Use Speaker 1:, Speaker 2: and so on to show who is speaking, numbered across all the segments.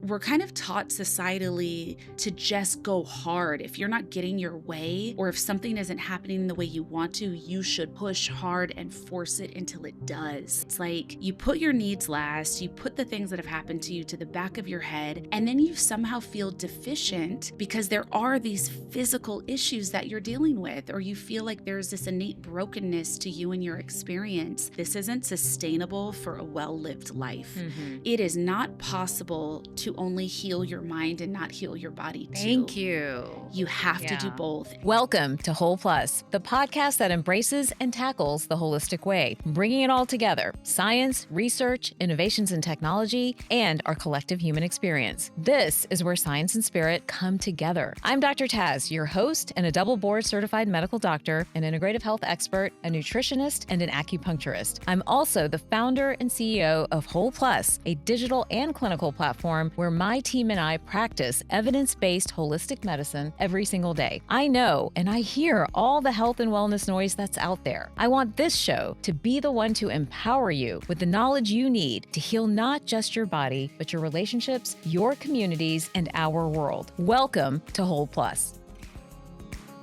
Speaker 1: we're kind of taught societally to just go hard. If you're not getting your way, or if something isn't happening the way you want to, you should push hard and force it until it does. It's like you put your needs last, you put the things that have happened to you to the back of your head, and then you somehow feel deficient because there are these physical issues that you're dealing with, or you feel like there's this innate brokenness to you and your experience. This isn't sustainable for a well-lived life. It is not possible to only heal your mind and not heal your body too.
Speaker 2: Thank you.
Speaker 1: You have to do both.
Speaker 2: Welcome to Whole Plus, the podcast that embraces and tackles the holistic way, bringing it all together: science, research, innovations in technology, and our collective human experience. This is where science and spirit come together. I'm Dr. Taz, your host and a double board certified medical doctor, an integrative health expert, a nutritionist, and an acupuncturist. I'm also the founder and CEO of Whole Plus, a digital and clinical platform where my team and I practice evidence-based holistic medicine every single day. I know and I hear all the health and wellness noise that's out there. I want this show to be the one to empower you with the knowledge you need to heal not just your body, but your relationships, your communities, and our world. Welcome to Whole Plus.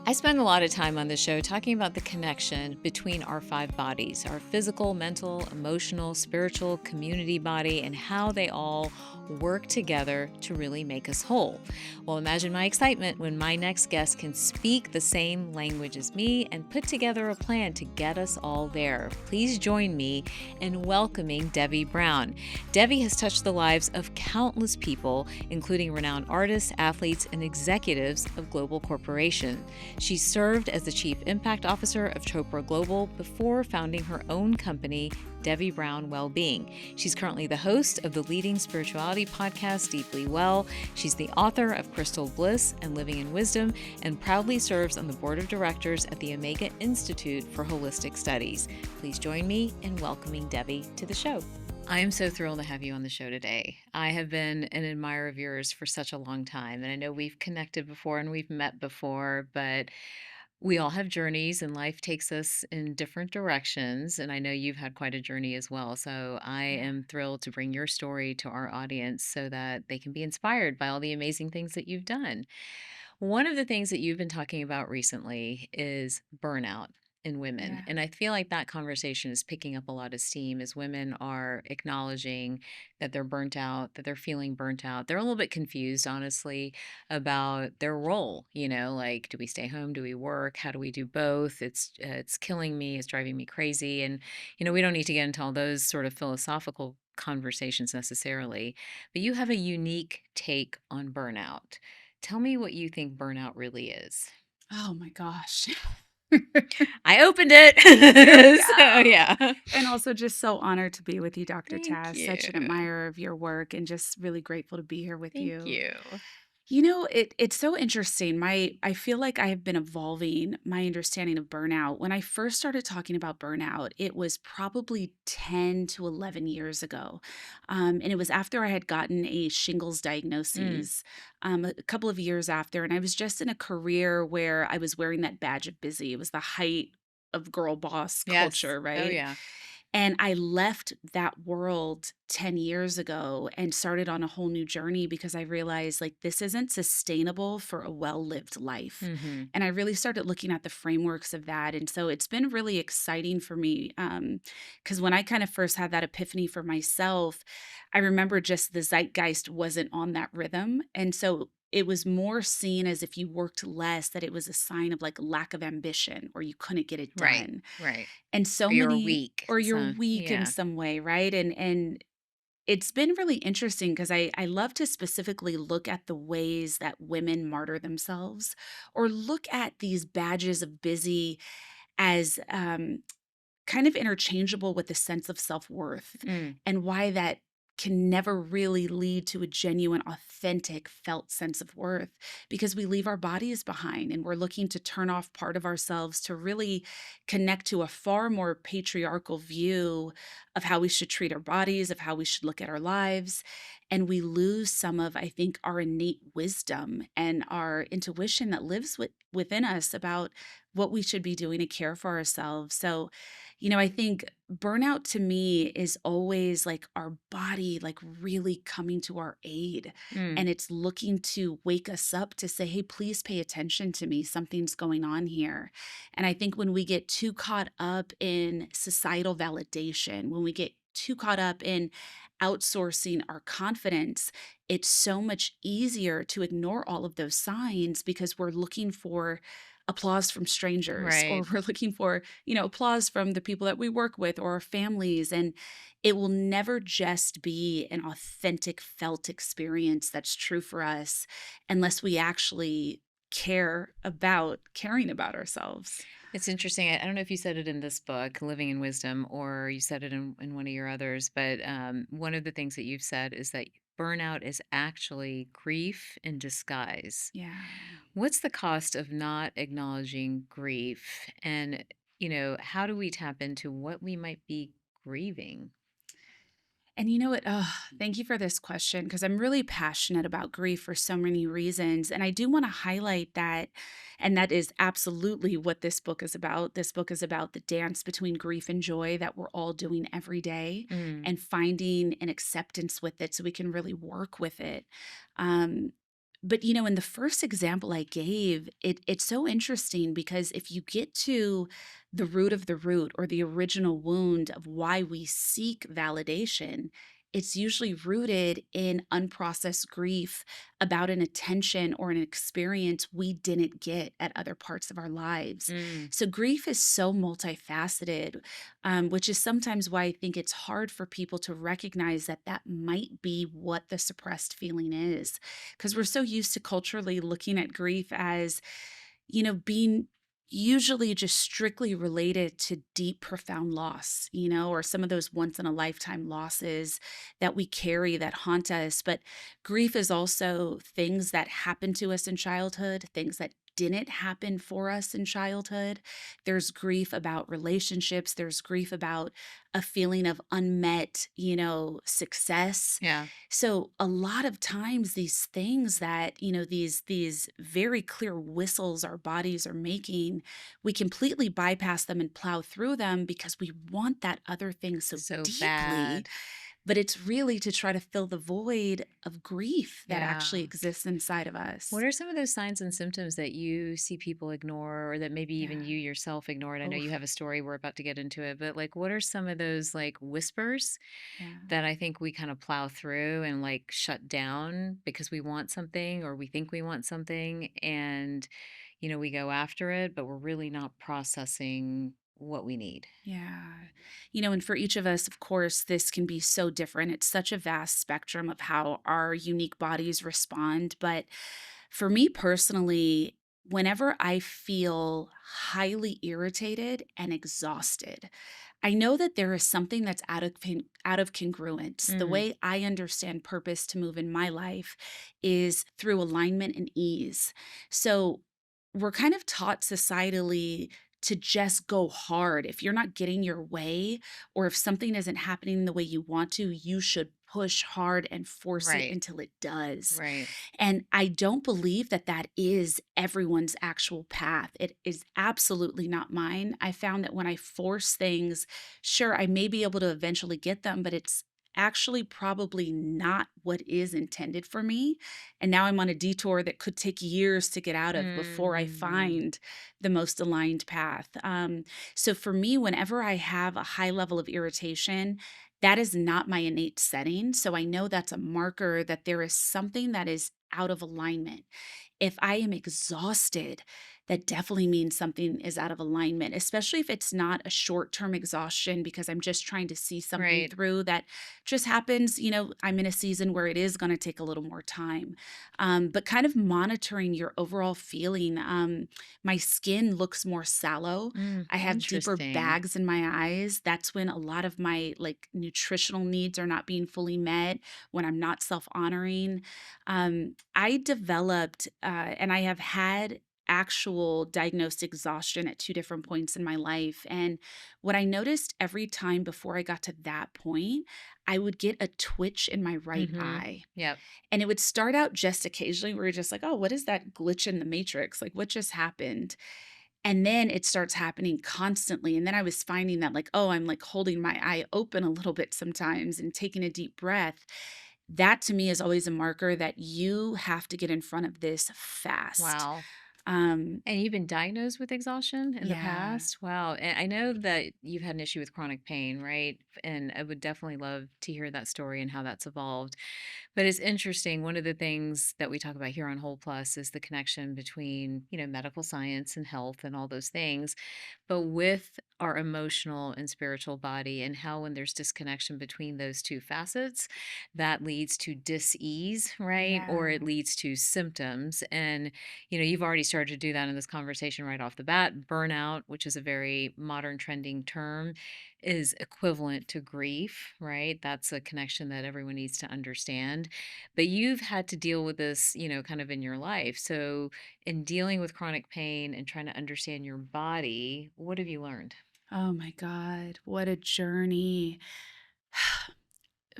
Speaker 2: I spend a lot of time on this show talking about the connection between our 5 bodies: our physical, mental, emotional, spiritual, community body, and how they all work together to really make us whole. Well, imagine my excitement when my next guest can speak the same language as me and put together a plan to get us all there. Please join me in welcoming Devi Brown. Devi has touched the lives of countless people, including renowned artists, athletes, and executives of global corporations. She served as the Chief Impact Officer of Chopra Global before founding her own company, Devi Brown Wellbeing. She's currently the host of the leading spirituality podcast, Deeply Well. She's the author of Crystal Bliss and Living in Wisdom, and proudly serves on the board of directors at the Omega Institute for Holistic Studies. Please join me in welcoming Devi to the show. I am so thrilled to have you on the show today. I have been an admirer of yours for such a long time, and I know we've connected before and we've met before, but we all have journeys and life takes us in different directions. And I know you've had quite a journey as well. So I am thrilled to bring your story to our audience so that they can be inspired by all the amazing things that you've done. One of the things that you've been talking about recently is burnout in women.
Speaker 1: Yeah.
Speaker 2: And I feel like that conversation is picking up a lot of steam as women are acknowledging that they're burnt out, that they're feeling burnt out. They're a little bit confused, honestly, about their role. Like, do we stay home? Do we work? How do we do both? It's killing me. It's driving me crazy. And, we don't need to get into all those sort of philosophical conversations necessarily, but you have a unique take on burnout. Tell me what you think burnout really is.
Speaker 1: Oh my gosh.
Speaker 2: I opened it. So, yeah.
Speaker 1: And also just so honored to be with you, Dr.
Speaker 2: Thank
Speaker 1: Taz.
Speaker 2: you.
Speaker 1: Such an admirer of your work and just really grateful to be here with you.
Speaker 2: Thank you.
Speaker 1: It's so interesting. I feel like I have been evolving my understanding of burnout. When I first started talking about burnout, it was probably 10 to 11 years ago. And it was after I had gotten a shingles diagnosis, a couple of years after. And I was just in a career where I was wearing that badge of busy. It was the height of girl boss culture, right?
Speaker 2: Oh, yeah.
Speaker 1: And I left that world 10 years ago and started on a whole new journey because I realized like this isn't sustainable for a well-lived life. And I really started looking at the frameworks of that. And so it's been really exciting for me because when I kind of first had that epiphany for myself, I remember just the zeitgeist wasn't on that rhythm. And so it was more seen as if you worked less, that it was a sign of like lack of ambition or you couldn't get it done.
Speaker 2: Right.
Speaker 1: And so
Speaker 2: Or you're
Speaker 1: many,
Speaker 2: weak.
Speaker 1: or you're
Speaker 2: So,
Speaker 1: weak in
Speaker 2: yeah.
Speaker 1: some way, right? And it's been really interesting because I love to specifically look at the ways that women martyr themselves or look at these badges of busy as kind of interchangeable with the sense of self-worth and why that can never really lead to a genuine, authentic, felt sense of worth because we leave our bodies behind and we're looking to turn off part of ourselves to really connect to a far more patriarchal view of how we should treat our bodies, of how we should look at our lives. And we lose some of, I think, our innate wisdom and our intuition that lives within us about what we should be doing to care for ourselves. So, I think burnout to me is always like our body, like really coming to our aid.
Speaker 2: Mm,
Speaker 1: And it's looking to wake us up to say, hey, please pay attention to me. Something's going on here. And I think when we get too caught up in societal validation, when we get too caught up in outsourcing our confidence, it's so much easier to ignore all of those signs because we're looking for applause from strangers, or
Speaker 2: right.
Speaker 1: we're looking for, applause from the people that we work with or our families. And it will never just be an authentic felt experience that's true for us unless we actually care about caring about ourselves.
Speaker 2: It's interesting. I don't know if you said it in this book, Living in Wisdom, or you said it in one of your others, but one of the things that you've said is that burnout is actually grief in disguise.
Speaker 1: Yeah.
Speaker 2: What's the cost of not acknowledging grief? And, how do we tap into what we might be grieving?
Speaker 1: And you know what? Oh, thank you for this question because I'm really passionate about grief for so many reasons. And I do want to highlight that, and that is absolutely what this book is about. This book is about the dance between grief and joy that we're all doing every day
Speaker 2: Mm,
Speaker 1: and finding an acceptance with it so we can really work with it. Um, but in the first example I gave, it's so interesting because if you get to the root of the root or the original wound of why we seek validation, it's usually rooted in unprocessed grief about an attention or an experience we didn't get at other parts of our lives.
Speaker 2: mm,
Speaker 1: So, grief is so multifaceted, which is sometimes why I think it's hard for people to recognize that that might be what the suppressed feeling is. Because we're so used to culturally looking at grief as being usually just strictly related to deep, profound loss, or some of those once in a lifetime losses that we carry that haunt us. But grief is also things that happen to us in childhood, things that didn't happen for us in childhood. There's grief about relationships, there's grief about a feeling of unmet, success.
Speaker 2: yeah.
Speaker 1: So a lot of times these things that, these very clear whistles our bodies are making, we completely bypass them and plow through them because we want that other thing so
Speaker 2: So
Speaker 1: deeply,
Speaker 2: bad.
Speaker 1: but it's really to try to fill the void of grief that
Speaker 2: Yeah.
Speaker 1: actually exists inside of
Speaker 2: What
Speaker 1: us.
Speaker 2: are some of those signs and symptoms that you see people ignore or that maybe even
Speaker 1: Yeah.
Speaker 2: you yourself ignored? I know
Speaker 1: Oh,
Speaker 2: you have a story, we're about to get into it, but like what are some of those like whispers
Speaker 1: yeah.
Speaker 2: that I think we kind of plow through and like shut down because we want something or we think we want something and we go after it, but we're really not processing what we need.
Speaker 1: Yeah. And for each of us, of course, this can be so different. It's such a vast spectrum of how our unique bodies respond. But for me personally, whenever I feel highly irritated and exhausted, I know that there is something that's out of congruence. The
Speaker 2: Mm,
Speaker 1: way I understand purpose to move in my life is through alignment and ease. So we're kind of taught societally to just go hard. If you're not getting your way, or if something isn't happening the way you want to, you should push hard and force it
Speaker 2: right.
Speaker 1: until it does.
Speaker 2: Right.
Speaker 1: And I don't believe that that is everyone's actual path. It is absolutely not mine. I found that when I force things, sure, I may be able to eventually get them, but it's actually probably not what is intended for me. And now I'm on a detour that could take years to get out of before I
Speaker 2: Mm,
Speaker 1: find the most aligned path. So for me, whenever I have a high level of irritation, that is not my innate setting. So I know that's a marker that there is something that is out of alignment. If I am exhausted, that definitely means something is out of alignment, especially if it's not a short term exhaustion because I'm just trying to see something
Speaker 2: right.
Speaker 1: through that just happens. I'm in a season where it is going to take a little more time. But kind of monitoring your overall feeling. My skin looks more sallow.
Speaker 2: Mm,
Speaker 1: I have deeper
Speaker 2: interesting.
Speaker 1: bags in my eyes. That's when a lot of my like nutritional needs are not being fully met, when I'm not self honoring. I developed, and I have had actual diagnosed exhaustion at 2 different points in my life, and what I noticed every time before I got to that point, I would get a twitch in my right
Speaker 2: Mm-hmm.
Speaker 1: eye.
Speaker 2: Yep.
Speaker 1: And it would start out just occasionally where you're just like, "Oh, what is that glitch in the matrix? Like, what just happened?" And then it starts happening constantly, and then I was finding that, like, oh, I'm, like, holding my eye open a little bit sometimes and taking a deep breath. That to me is always a marker that you have to get in front of this fast.
Speaker 2: Wow.
Speaker 1: Um,
Speaker 2: And you've been diagnosed with exhaustion in the
Speaker 1: yeah.
Speaker 2: past? Wow. And I know that you've had an issue with chronic pain, right? And I would definitely love to hear that story and how that's evolved. But it's interesting. One of the things that we talk about here on Whole Plus is the connection between, medical science and health and all those things, but with our emotional and spiritual body, and how when there's disconnection between those two facets, that leads to dis-ease, right? Or
Speaker 1: Yeah.
Speaker 2: it leads to symptoms. And you've already started to do that in this conversation right off the bat. Burnout, which is a very modern trending term, is equivalent to grief, right? That's a connection that everyone needs to understand. But you've had to deal with this, kind of in your life. So, in dealing with chronic pain and trying to understand your body, what have you learned?
Speaker 1: Oh my god, what a journey.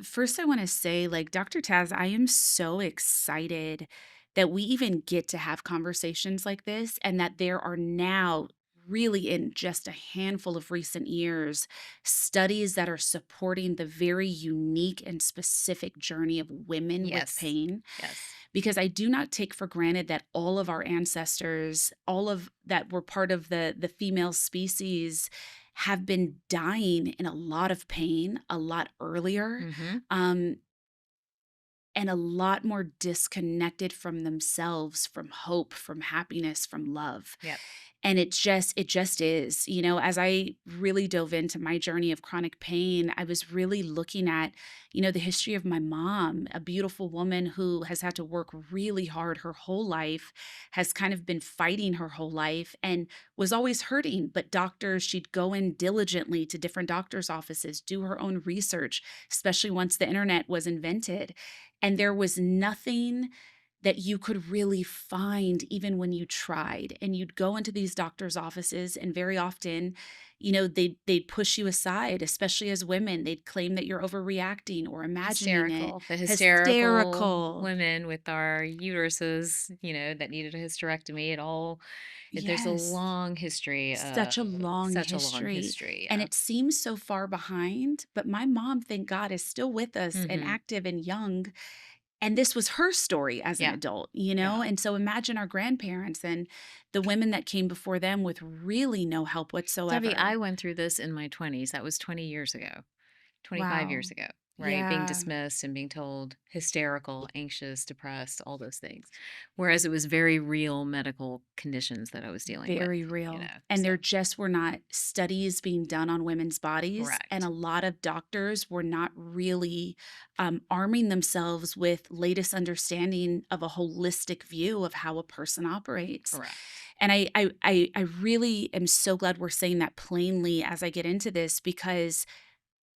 Speaker 1: First, I wanna say, like, Dr. Taz, I am so excited that we even get to have conversations like this and that there are now, really in just a handful of recent years, studies that are supporting the very unique and specific journey of women with
Speaker 2: Yes.
Speaker 1: pain.
Speaker 2: Yes.
Speaker 1: Because I do not take for granted that all of our ancestors, all of that were part of the female species, have been dying in a lot of pain a lot earlier,
Speaker 2: Mm-hmm.
Speaker 1: um, and a lot more disconnected from themselves, from hope, from happiness, from love.
Speaker 2: Yep.
Speaker 1: And it just is, as I really dove into my journey of chronic pain, I was really looking at, the history of my mom, a beautiful woman who has had to work really hard her whole life, has kind of been fighting her whole life and was always hurting. But doctors, she'd go in diligently to different doctors' offices, do her own research, especially once the internet was invented. And there was nothing that you could really find even when you tried. And you'd go into these doctors' offices, and very often, they'd push you aside, especially as women. They'd claim that you're overreacting or imagining it.
Speaker 2: Hysterical. The hysterical
Speaker 1: Hysterical.
Speaker 2: women with our uteruses, that needed a hysterectomy. There's a
Speaker 1: Yes.
Speaker 2: long history,
Speaker 1: Such a long
Speaker 2: such a long
Speaker 1: history.
Speaker 2: history.
Speaker 1: And
Speaker 2: Yeah.
Speaker 1: it seems so far behind, but my mom, thank God, is still with us and
Speaker 2: Mm-hmm.
Speaker 1: active and young. And this was her story as an
Speaker 2: Yeah.
Speaker 1: adult,
Speaker 2: Yeah.
Speaker 1: And so imagine our grandparents and the women that came before them with really no help
Speaker 2: Debbie,
Speaker 1: whatsoever.
Speaker 2: I went through this in my 20s. That was 20 years ago. 25
Speaker 1: Wow.
Speaker 2: years ago, right? Being
Speaker 1: Yeah,
Speaker 2: dismissed and being told hysterical, anxious, depressed, all those things. Whereas it was very real medical conditions that I was dealing with,
Speaker 1: very real. And
Speaker 2: So
Speaker 1: there just were not studies being done on women's bodies. And a
Speaker 2: correct.
Speaker 1: lot of doctors were not really arming themselves with latest understanding of a holistic view of how a person operates.
Speaker 2: Correct.
Speaker 1: And I really am so glad we're saying that plainly as I get into this, because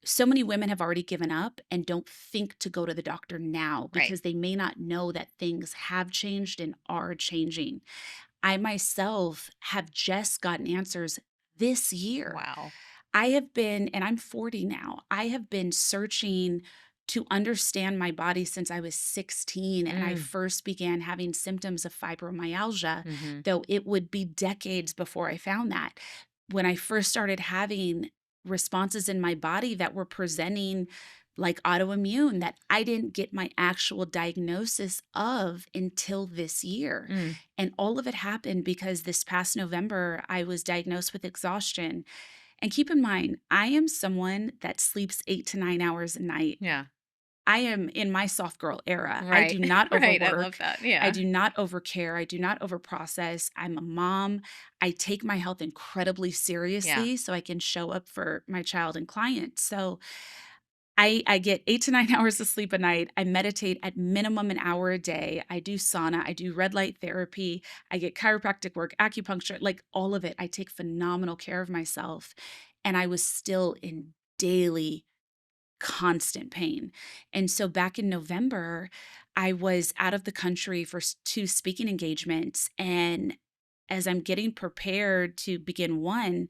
Speaker 1: so many women have already given up and don't think to go to the doctor now
Speaker 2: Right.
Speaker 1: because they may not know that things have changed and are changing. I myself have just gotten answers this year.
Speaker 2: Wow.
Speaker 1: I have been, and I'm 40 now, I have been searching to understand my body since I was 16 and I
Speaker 2: Mm.
Speaker 1: first began having symptoms of fibromyalgia,
Speaker 2: Mm-hmm.
Speaker 1: though it would be decades before I found that. When I first started having responses in my body that were presenting like autoimmune that I didn't get my actual diagnosis of until this year.
Speaker 2: Mm.
Speaker 1: And all of it happened because this past November, I was diagnosed with exhaustion. And keep in mind, I am someone that sleeps 8 to 9 hours a night.
Speaker 2: Yeah.
Speaker 1: I am in my soft girl era. I do
Speaker 2: Right.
Speaker 1: not
Speaker 2: Right. I love
Speaker 1: overwork.
Speaker 2: that.
Speaker 1: I
Speaker 2: Yeah.
Speaker 1: do not overcare. I do not overprocess. I'm a mom. I take my health incredibly
Speaker 2: Yeah.
Speaker 1: seriously so I can show up for my child and clients. So I get 8 to 9 hours of sleep a night. I meditate at minimum an hour a day. I do sauna. I do red light therapy. I get chiropractic work, acupuncture, like all of it. I take phenomenal care of myself. And I was still in daily, constant pain. And so back in November, I was out of the country for 2 speaking engagements. And as I'm getting prepared to begin one,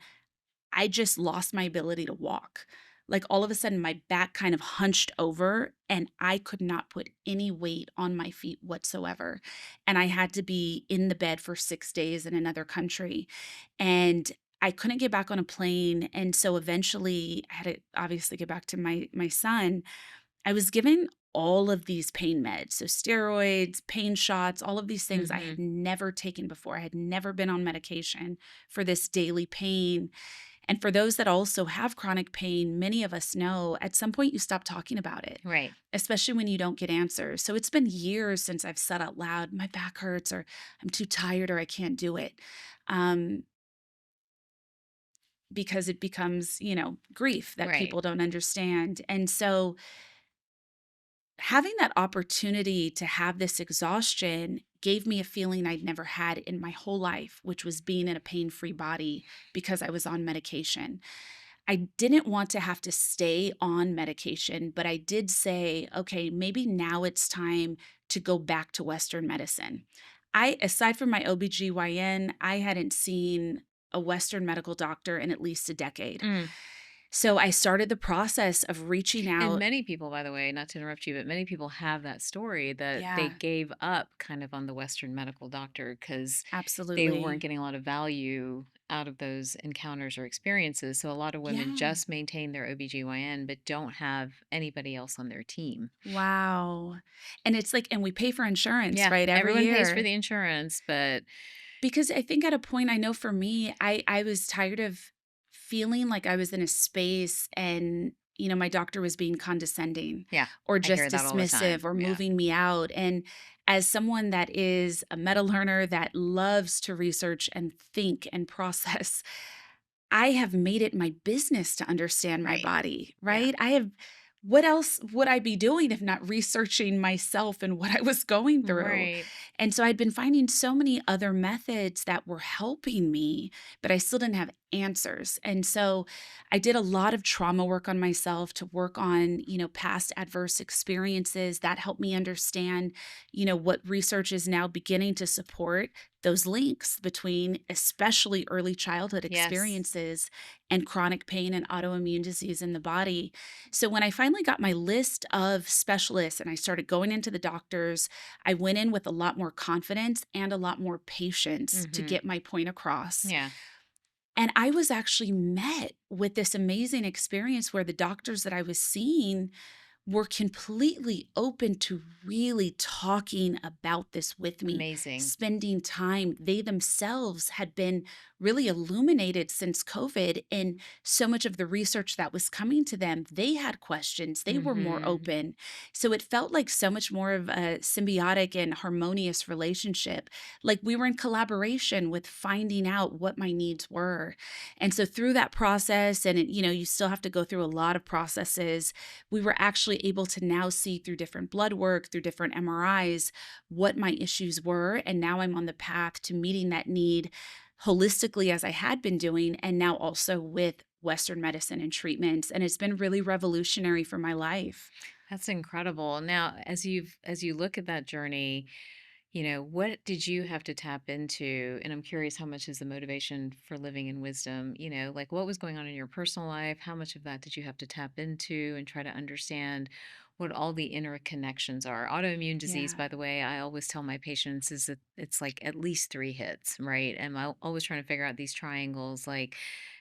Speaker 1: I just lost my ability to walk. Like all of a sudden, my back kind of hunched over and I could not put any weight on my feet whatsoever. And I had to be in the bed for 6 days in another country. And I couldn't get back on a plane. And so eventually I had to obviously get back to my son. I was given all of these pain meds, so steroids, pain shots, all of these things I
Speaker 2: Hmm.
Speaker 1: had never taken before. I had never been on medication for this daily pain. And for those that also have chronic pain, many of us know at some point you stop talking about it,
Speaker 2: Right.
Speaker 1: especially when you don't get answers. So it's been years since I've said out loud, my back hurts, or I'm too tired, or I can't do it. Um, because it becomes, grief that
Speaker 2: Right.
Speaker 1: people don't understand. And so having that opportunity to have this exhaustion gave me a feeling I'd never had in my whole life, which was being in a pain free body because I was on medication. I didn't want to have to stay on medication, but I did say, okay, maybe now it's time to go back to Western medicine. Aside from my OBGYN, I hadn't seen a Western medical doctor in at least a decade.
Speaker 2: Mm.
Speaker 1: So I started the process of reaching
Speaker 2: And
Speaker 1: out.
Speaker 2: many people, by the way, not to interrupt you, but many people have that story that they
Speaker 1: Yeah,
Speaker 2: gave up kind of on the Western medical doctor because they weren't
Speaker 1: absolutely.
Speaker 2: getting a lot of value out of those encounters or experiences. So a lot of women
Speaker 1: Yeah.
Speaker 2: just maintain their OBGYN but don't have anybody else on their team.
Speaker 1: Wow. And it's like, and we pay for insurance,
Speaker 2: Yeah,
Speaker 1: right? Every
Speaker 2: everyone pays for
Speaker 1: year.
Speaker 2: the insurance, but
Speaker 1: Because I think at a point, I know for me, I was tired of feeling like I was in a space and, my doctor was being condescending
Speaker 2: yeah,
Speaker 1: or
Speaker 2: I hear
Speaker 1: just
Speaker 2: that all the
Speaker 1: dismissive
Speaker 2: time.
Speaker 1: or
Speaker 2: Yeah.
Speaker 1: moving me out. And as someone that is a meta learner that loves to research and think and process, I have made it my business to understand my
Speaker 2: Right.
Speaker 1: body,
Speaker 2: Yeah.
Speaker 1: right? What else would I be doing if not researching myself and what I was going through?
Speaker 2: Right.
Speaker 1: And so I'd been finding so many other methods that were helping me, but I still didn't have answers. And so I did a lot of trauma work on myself to work on, past adverse experiences that helped me understand, what research is now beginning to support those links between especially early childhood
Speaker 2: Yes.
Speaker 1: experiences and chronic pain and autoimmune disease in the body. So when I finally got my list of specialists and I started going into the doctors, I went in with a lot more confidence and a lot more patience to
Speaker 2: Mhm.
Speaker 1: get my point across.
Speaker 2: Yeah.
Speaker 1: And I was actually met with this amazing experience where the doctors that I was seeing were completely open to really talking about this with me,
Speaker 2: Amazing.
Speaker 1: spending time. They themselves had been really illuminated since COVID, and so much of the research that was coming to them, they had questions, they were more
Speaker 2: Mhm.
Speaker 1: open. So it felt like so much more of a symbiotic and harmonious relationship. Like we were in collaboration with finding out what my needs were. And so through that process, and you still have to go through a lot of processes, we were actually able to now see through different blood work, through different MRIs, what my issues were. And now I'm on the path to meeting that need holistically as I had been doing, and now also with Western medicine and treatments. And it's been really revolutionary for my life.
Speaker 2: That's incredible. Now, as you look at that journey, what did you have to tap into? And I'm curious, how much is the motivation for living in wisdom? Like what was going on in your personal life? How much of that did you have to tap into and try to understand what all the inner connections are? Autoimmune disease,
Speaker 1: Yeah.
Speaker 2: by the way, I always tell my patients is that it's like at least three hits, right? And I'm always trying to figure out these triangles like,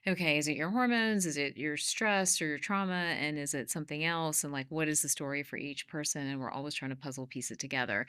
Speaker 2: okay, is it your hormones? Is it your stress or your trauma? And is it something else? And like, what is the story for each person? And we're always trying to puzzle piece it together.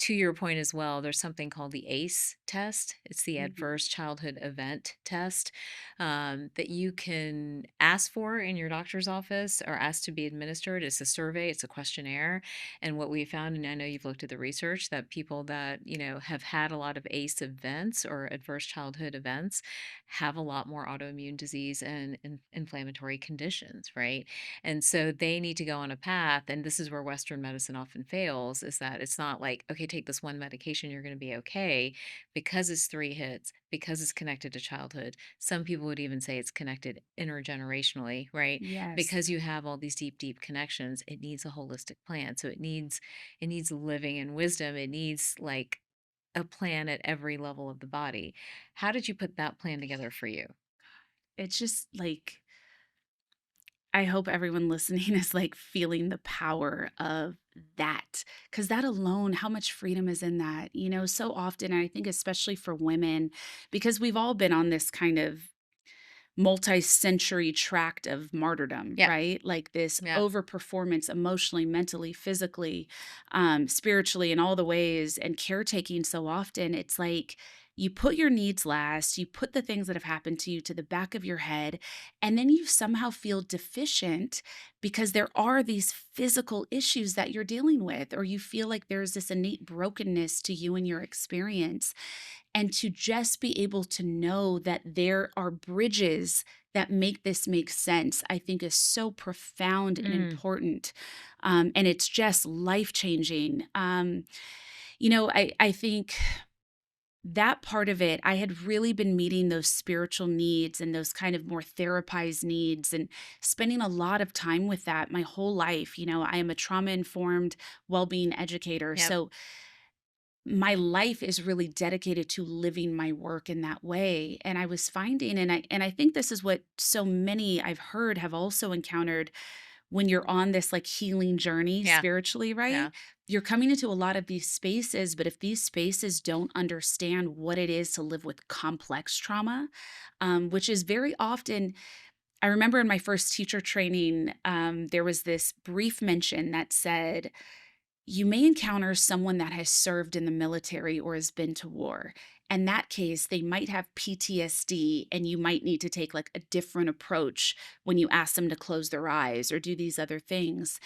Speaker 2: To your point as well, there's something called the ACE test. It's the
Speaker 1: Mhm.
Speaker 2: Adverse Childhood Event Test, that you can ask for in your doctor's office or ask to be administered. It's a survey, it's a questionnaire. And what we found, and I know you've looked at the research, that people that, have had a lot of ACE events or adverse childhood events have a lot more autoimmune disease and inflammatory conditions, right? And so they need to go on a path. And this is where Western medicine often fails, is that it's not like, okay, take this one medication, you're going to be okay, because it's three hits, because it's connected to childhood. Some people would even say it's connected intergenerationally, right?
Speaker 1: Yes.
Speaker 2: Because you have all these deep, deep connections, it needs a holistic plan. So it needs living in wisdom. It needs like a plan at every level of the body. How did you put that plan together for you?
Speaker 1: It's just like, I hope everyone listening is like feeling the power of that, because that alone, how much freedom is in that? So often, and I think especially for women, because we've all been on this kind of multi-century tract of martyrdom,
Speaker 2: Yeah.
Speaker 1: right? Like this
Speaker 2: Yeah.
Speaker 1: overperformance emotionally, mentally, physically, spiritually, in all the ways, and caretaking so often. It's like you put your needs last, you put the things that have happened to you to the back of your head, and then you somehow feel deficient because there are these physical issues that you're dealing with, or you feel like there's this innate brokenness to you and your experience. And to just be able to know that there are bridges that make this make sense, I think is so profound and
Speaker 2: Mm.
Speaker 1: important. And it's just life changing. I think that part of it, I had really been meeting those spiritual needs and those kind of more therapized needs and spending a lot of time with that my whole life. I am a trauma informed well being educator.
Speaker 2: Yep.
Speaker 1: So my life is really dedicated to living my work in that way. And I was finding, and I think this is what so many I've heard have also encountered when you're on this like healing journey
Speaker 2: Yeah.
Speaker 1: spiritually, right?
Speaker 2: Yeah.
Speaker 1: You're coming into a lot of these spaces, but if these spaces don't understand what it is to live with complex trauma, which is very often, I remember in my first teacher training, there was this brief mention that said, you may encounter someone that has served in the military or has been to war. In that case, they might have PTSD, and you might need to take like a different approach when you ask them to close their eyes or do these other things.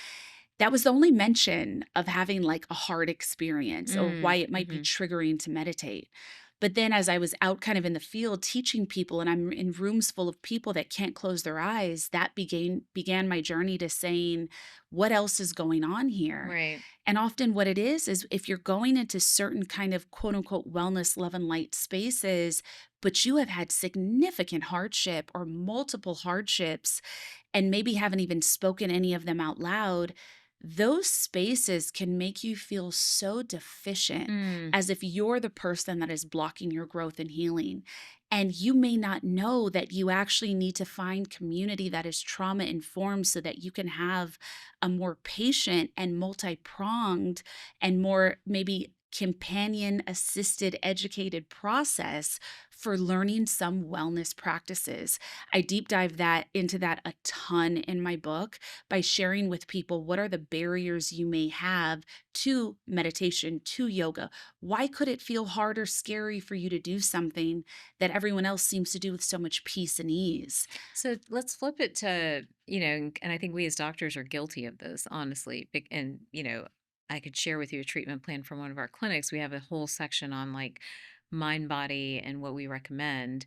Speaker 1: That was the only mention of having like a hard experience or why
Speaker 2: Mm.
Speaker 1: it might be
Speaker 2: Hmm.
Speaker 1: triggering to meditate. But then as I was out kind of in the field teaching people and I'm in rooms full of people that can't close their eyes, that began my journey to saying, what else is going on here?
Speaker 2: Right.
Speaker 1: And often what it is if you're going into certain kind of quote unquote wellness, love and light spaces, but you have had significant hardship or multiple hardships and maybe haven't even spoken any of them out loud, those spaces can make you feel so deficient,
Speaker 2: Mm.
Speaker 1: as if you're the person that is blocking your growth and healing. And you may not know that you actually need to find community that is trauma informed so that you can have a more patient and multi pronged and more maybe companion assisted educated process for learning some wellness practices. I deep dive that into that a ton in my book by sharing with people what are the barriers you may have to meditation, to yoga. Why could it feel hard or scary for you to do something that everyone else seems to do with so much peace and ease?
Speaker 2: So let's flip it to, and I think we as doctors are guilty of this, honestly. And, I could share with you a treatment plan from one of our clinics. We have a whole section on like mind body and what we recommend.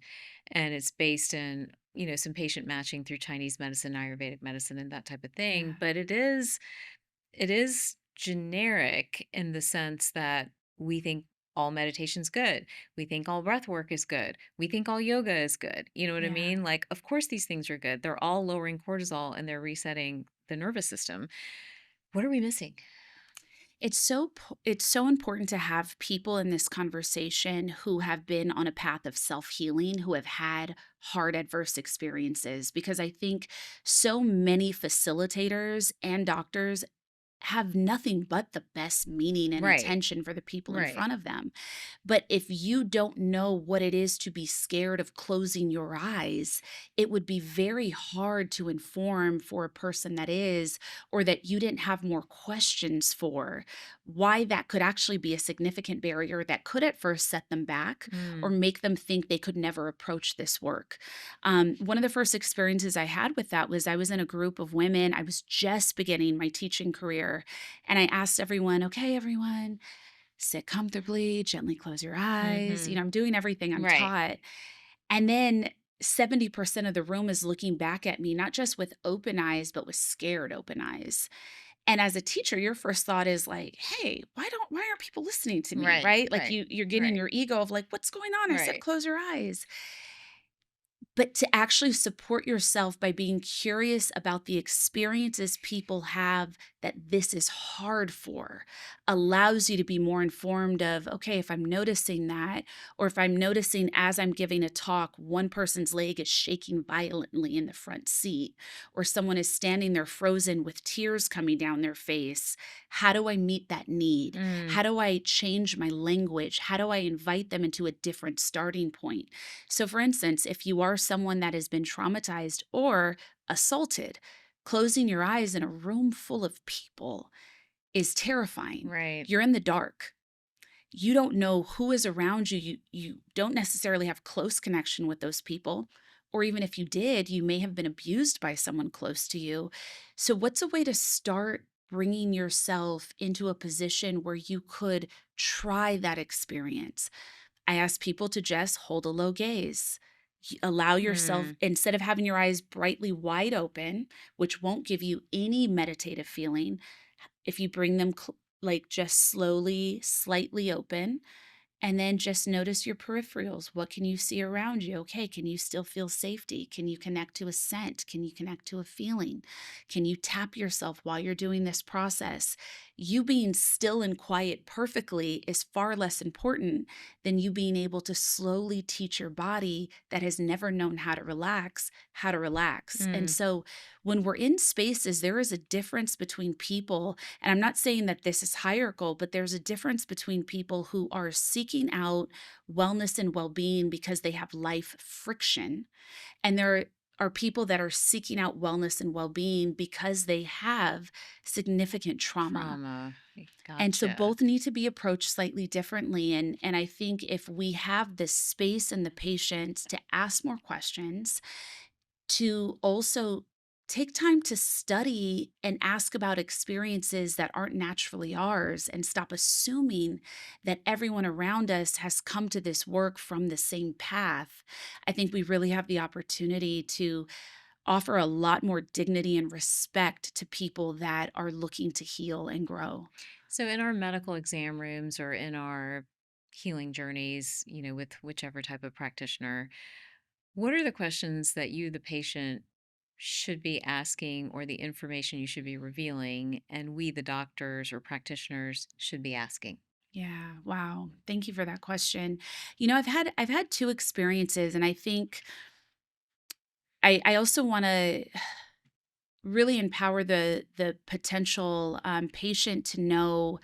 Speaker 2: And it's based in, some patient matching through Chinese medicine, Ayurvedic medicine, and that type of thing.
Speaker 1: Yeah.
Speaker 2: But it is generic in the sense that we think all meditation's good. We think all breath work is good. We think all yoga is good. You know what I
Speaker 1: Yeah.
Speaker 2: mean? Like, of course, these things are good. They're all lowering cortisol and they're resetting the nervous system. What are we missing?
Speaker 1: It's so important to have people in this conversation who have been on a path of self-healing, who have had hard adverse experiences, because I think so many facilitators and doctors have nothing but the best meaning and
Speaker 2: Right.
Speaker 1: intention for the people in
Speaker 2: Right.
Speaker 1: front of them. But if you don't know what it is to be scared of closing your eyes, it would be very hard to inform for a person that is, or that you didn't have more questions for, why that could actually be a significant barrier that could at first set them back or
Speaker 2: Mm.
Speaker 1: make them think they could never approach this work. One of the first experiences I had with that was I was in a group of women. I was just beginning my teaching career. And I asked everyone, okay, everyone, sit comfortably, gently close your eyes.
Speaker 2: Hmm.
Speaker 1: I'm doing everything I'm
Speaker 2: Right.
Speaker 1: taught. And then 70% of the room is looking back at me, not just with open eyes, but with scared open eyes. And as a teacher, your first thought is like, hey, why aren't people listening to me?
Speaker 2: Right.
Speaker 1: Right? Like
Speaker 2: Right.
Speaker 1: you're getting
Speaker 2: Right.
Speaker 1: your ego of like, what's going on? I said,
Speaker 2: Right.
Speaker 1: close your eyes. but to actually support yourself by being curious about the experiences people have that this is hard for allows you to be more informed of, okay, if I'm noticing that, or if I'm noticing as I'm giving a talk, one person's leg is shaking violently in the front seat, or someone is standing there frozen with tears coming down their face, how do I meet that need?
Speaker 2: Mm,
Speaker 1: How do I change my language? How do I invite them into a different starting point? So, for instance, if you are someone that has been traumatized or assaulted, closing your eyes in a room full of people is terrifying.
Speaker 2: right.
Speaker 1: You're in the dark. You don't know who is around you. You don't necessarily have close connection with those people. Or even if you did, you may have been abused by someone close to you. So, what's a way to start bringing yourself into a position where you could try that experience? I ask people to just hold a low gaze. Allow yourself,
Speaker 2: Mm,
Speaker 1: instead of having your eyes brightly wide open, which won't give you any meditative feeling, if you bring them like just slowly, slightly open, and then just notice your peripherals. What can you see around you? Okay, can you still feel safety? Can you connect to a scent? Can you connect to a feeling? Can you tap yourself while you're doing this process? You being still and quiet perfectly is far less important than you being able to slowly teach your body that has never known how to relax, how to relax. And
Speaker 2: mm,
Speaker 1: so when we're in spaces, there is a difference between people, and I'm not saying that this is hierarchical, but there's a difference between people who are seeking out wellness and well being because they have life friction. And there are people that are seeking out wellness and well being because they have significant trauma.
Speaker 2: trauma.
Speaker 1: And so
Speaker 2: Gotcha.
Speaker 1: both need to be approached slightly differently. And I think if we have the space and the patience to ask more questions, to also take time to study and ask about experiences that aren't naturally ours and stop assuming that everyone around us has come to this work from the same path. I think we really have the opportunity to offer a lot more dignity and respect to people that are looking to heal and grow.
Speaker 2: So, in our medical exam rooms or in our healing journeys, with whichever type of practitioner, what are the questions that you, the patient, should be asking or the information you should be revealing, and we, the doctors or practitioners, should be asking?
Speaker 1: Yeah, wow. Thank you for that question. I've had two experiences, and I think I also want to really empower the potential patient to know,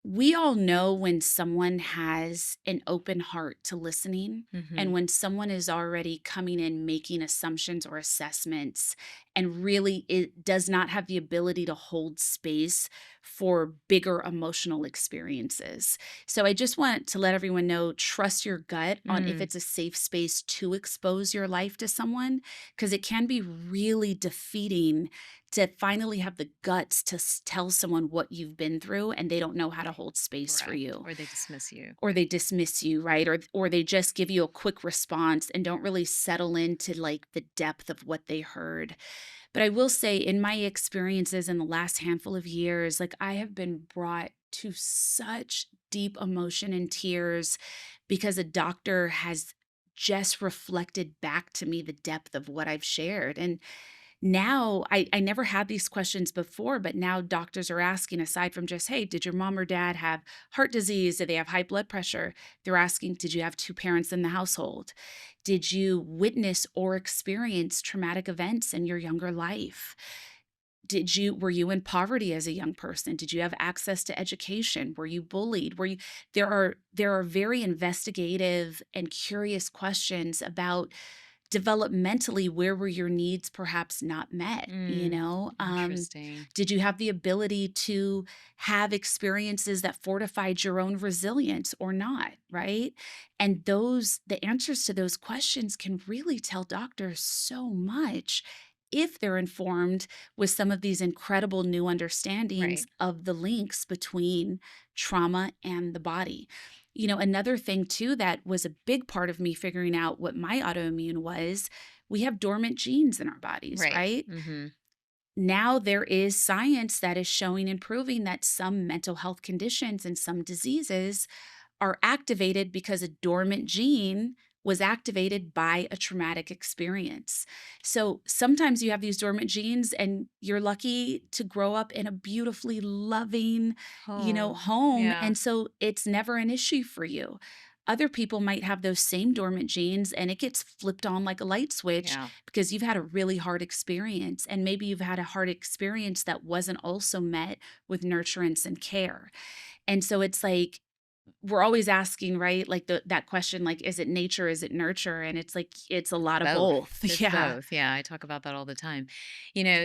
Speaker 1: we all know when someone has an open heart to listening,
Speaker 2: Hmm.
Speaker 1: and when someone is already coming in making assumptions or assessments and really it does not have the ability to hold space for bigger emotional experiences. So I just want to let everyone know, trust your gut on if
Speaker 2: Mm,
Speaker 1: it's a safe space to expose your life to someone, because it can be really defeating to finally have the guts to tell someone what you've been through and they don't know how to hold space for
Speaker 2: correct.
Speaker 1: you,
Speaker 2: Or they dismiss you.
Speaker 1: or they dismiss you, right? Or they just give you a quick response and don't really settle into like the depth of what they heard. But I will say, in my experiences in the last handful of years, like, I have been brought to such deep emotion and tears because a doctor has just reflected back to me the depth of what I've shared. And now I never had these questions before, but now doctors are asking, aside from just, hey, did your mom or dad have heart disease? Did they have high blood pressure? They're asking, did you have two parents in the household? Did you witness or experience traumatic events in your younger life? Were you in poverty as a young person? Did you have access to education? Were you bullied? There are very investigative and curious questions about developmentally, where were your needs perhaps not met,
Speaker 2: Mm, interesting.
Speaker 1: did you have the ability to have experiences that fortified your own resilience or not, right? And the answers to those questions can really tell doctors so much if they're informed with some of these incredible new understandings
Speaker 2: Right.
Speaker 1: of the links between trauma and the body. Another thing too that was a big part of me figuring out what my autoimmune was, we have dormant genes in our bodies,
Speaker 2: Right.
Speaker 1: right?
Speaker 2: Hmm.
Speaker 1: Now there is science that is showing and proving that some mental health conditions and some diseases are activated because a dormant gene was activated by a traumatic experience. So sometimes you have these dormant genes and you're lucky to grow up in a beautifully loving,
Speaker 2: Home.
Speaker 1: home.
Speaker 2: Yeah.
Speaker 1: And so it's never an issue for you. Other people might have those same dormant genes and it gets flipped on like a light switch
Speaker 2: Yeah.
Speaker 1: because you've had a really hard experience. And maybe you've had a hard experience that wasn't also met with nurturance and care. And so it's like, we're always asking, right? Like that question, like, is it nature? Is it nurture? And it's like, it's a lot of
Speaker 2: Both.
Speaker 1: both.
Speaker 2: It's
Speaker 1: Yeah.
Speaker 2: both. Yeah, I talk about that all the time.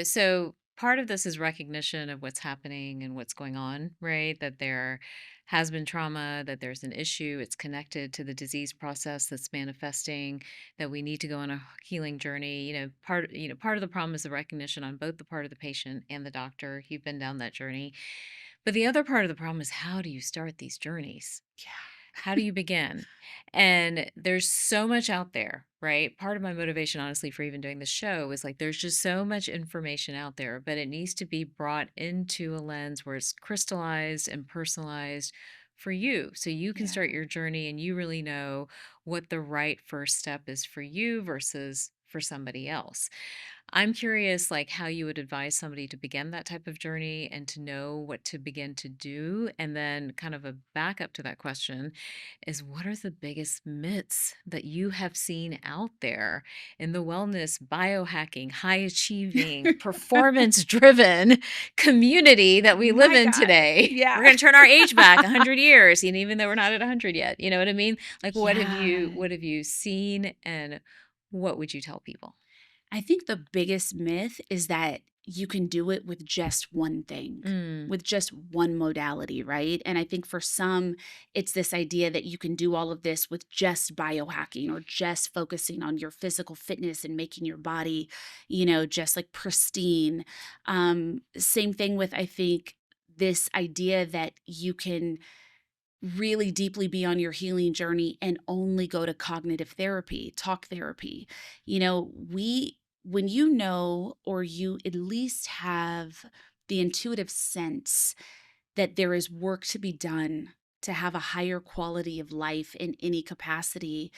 Speaker 2: So part of this is recognition of what's happening and what's going on, right? That there has been trauma, that there's an issue, it's connected to the disease process that's manifesting, that we need to go on a healing journey. Part of the problem is the recognition on both the part of the patient and the doctor. You've been down that journey. But the other part of the problem is, how do you start these journeys? How do you begin? And there's so much out there, right? Part of my motivation, honestly, for even doing this show is like there's just so much information out there, but it needs to be brought into a lens where it's crystallized and personalized for you. So you can
Speaker 1: Yeah.
Speaker 2: start your journey and you really know what the right first step is for you versus for somebody else. I'm curious, like, how you would advise somebody to begin that type of journey and to know what to begin to do. And then, kind of a backup to that question is, what are the biggest myths that you have seen out there in the wellness, biohacking, high achieving, performance driven community that we live
Speaker 1: My
Speaker 2: in
Speaker 1: God.
Speaker 2: today?
Speaker 1: Yeah.
Speaker 2: We're going to turn our age back 100 years, and even though we're not at 100 yet. You know what I mean? Like,
Speaker 1: Yeah.
Speaker 2: what have you seen, and what would you tell people?
Speaker 1: I think the biggest myth is that you can do it with just one thing,
Speaker 2: Mm.
Speaker 1: with just one modality, right? And I think for some, it's this idea that you can do all of this with just biohacking or just focusing on your physical fitness and making your body, just like pristine. Same thing with, I think, this idea that you can really deeply be on your healing journey and only go to cognitive therapy, talk therapy. When you know, or you at least have the intuitive sense that there is work to be done to have a higher quality of life in any capacity,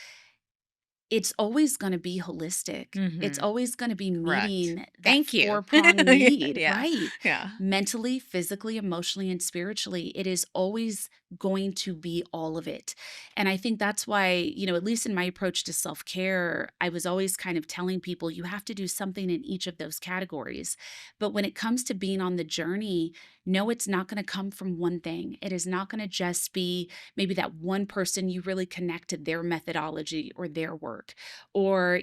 Speaker 1: it's always gonna be holistic. It's
Speaker 2: Mhm.
Speaker 1: always gonna be
Speaker 2: Correct.
Speaker 1: meeting that
Speaker 2: Thank you.
Speaker 1: four-pronged need,
Speaker 2: Yeah.
Speaker 1: right?
Speaker 2: Yeah.
Speaker 1: Mentally, physically, emotionally, and spiritually. It is always going to be all of it. And I think that's why, at least in my approach to self-care, I was always kind of telling people you have to do something in each of those categories. But when it comes to being on the journey, no, it's not gonna come from one thing. It is not gonna just be maybe that one person you really connect to their methodology or their work, or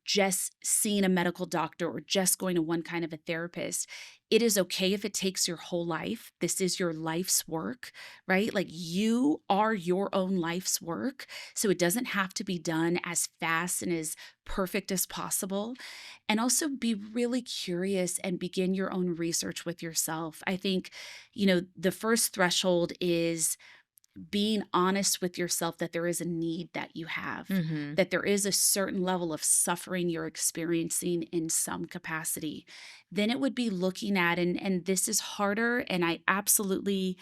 Speaker 1: just seeing a medical doctor or just going to one kind of a therapist. It is okay if it takes your whole life. This is your life's work, right? Like, you are your own life's work, so it doesn't have to be done as fast and as perfect as possible. And also be really curious and begin your own research with yourself. I think the first threshold is being honest with yourself that there is a need that you have,
Speaker 2: Mhm.
Speaker 1: that there is a certain level of suffering you're experiencing in some capacity. Then it would be looking at, and this is harder, and I absolutely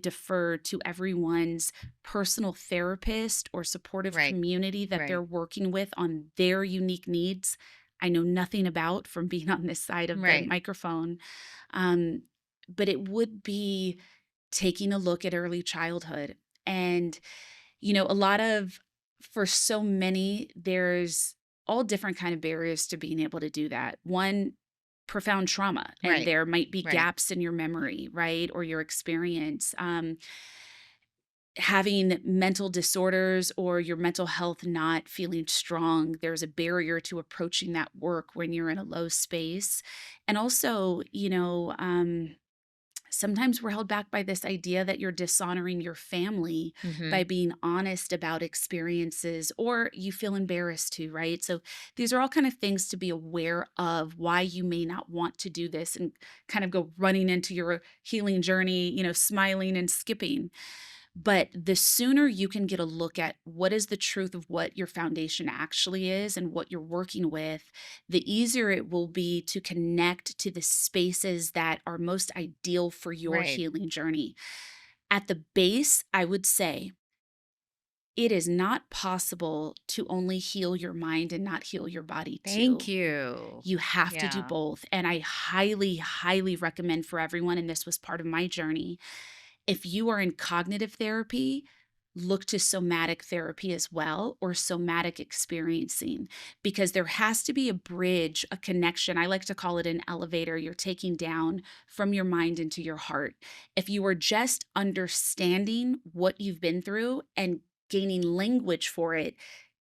Speaker 1: defer to everyone's personal therapist or supportive
Speaker 2: Right.
Speaker 1: community that they're
Speaker 2: Right.
Speaker 1: working with on their unique needs. I know nothing about from being on this side of the
Speaker 2: Right.
Speaker 1: microphone. Um, but it would be taking a look at early childhood. And, a lot of, for so many, there's all different kind of barriers to being able to do that. One, profound trauma, and
Speaker 2: Right.
Speaker 1: there might be
Speaker 2: Right.
Speaker 1: gaps in your memory, right? Or your experience. Having mental disorders or your mental health not feeling strong, there's a barrier to approaching that work when you're in a low space. And also, sometimes we're held back by this idea that you're dishonoring your family by
Speaker 2: Mhm.
Speaker 1: being honest about experiences, or you feel embarrassed to, right? So these are all kind of things to be aware of why you may not want to do this and kind of go running into your healing journey, smiling and skipping. But the sooner you can get a look at what is the truth of what your foundation actually is and what you're working with, the easier it will be to connect to the spaces that are most ideal for your
Speaker 2: Right.
Speaker 1: healing journey. At the base, I would say it is not possible to only heal your mind and not heal your body
Speaker 2: Thank
Speaker 1: too.
Speaker 2: you.
Speaker 1: You have to do
Speaker 2: Yeah.
Speaker 1: both. And I highly, highly recommend for everyone, and this was part of my journey, if you are in cognitive therapy, look to somatic therapy as well, or somatic experiencing, because there has to be a bridge, a connection. I like to call it an elevator you're taking down from your mind into your heart. If you are just understanding what you've been through and gaining language for it,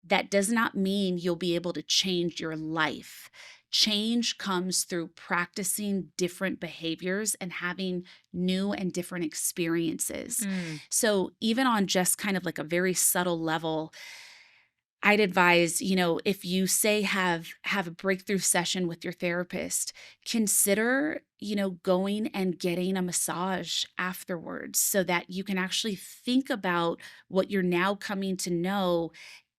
Speaker 1: that does not mean you'll be able to change your life. Change comes through practicing different behaviors and having new and different experiences.
Speaker 2: Mm.
Speaker 1: So, even on just kind of like a very subtle level, I'd advise, if you say have a breakthrough session with your therapist, consider, going and getting a massage afterwards so that you can actually think about what you're now coming to know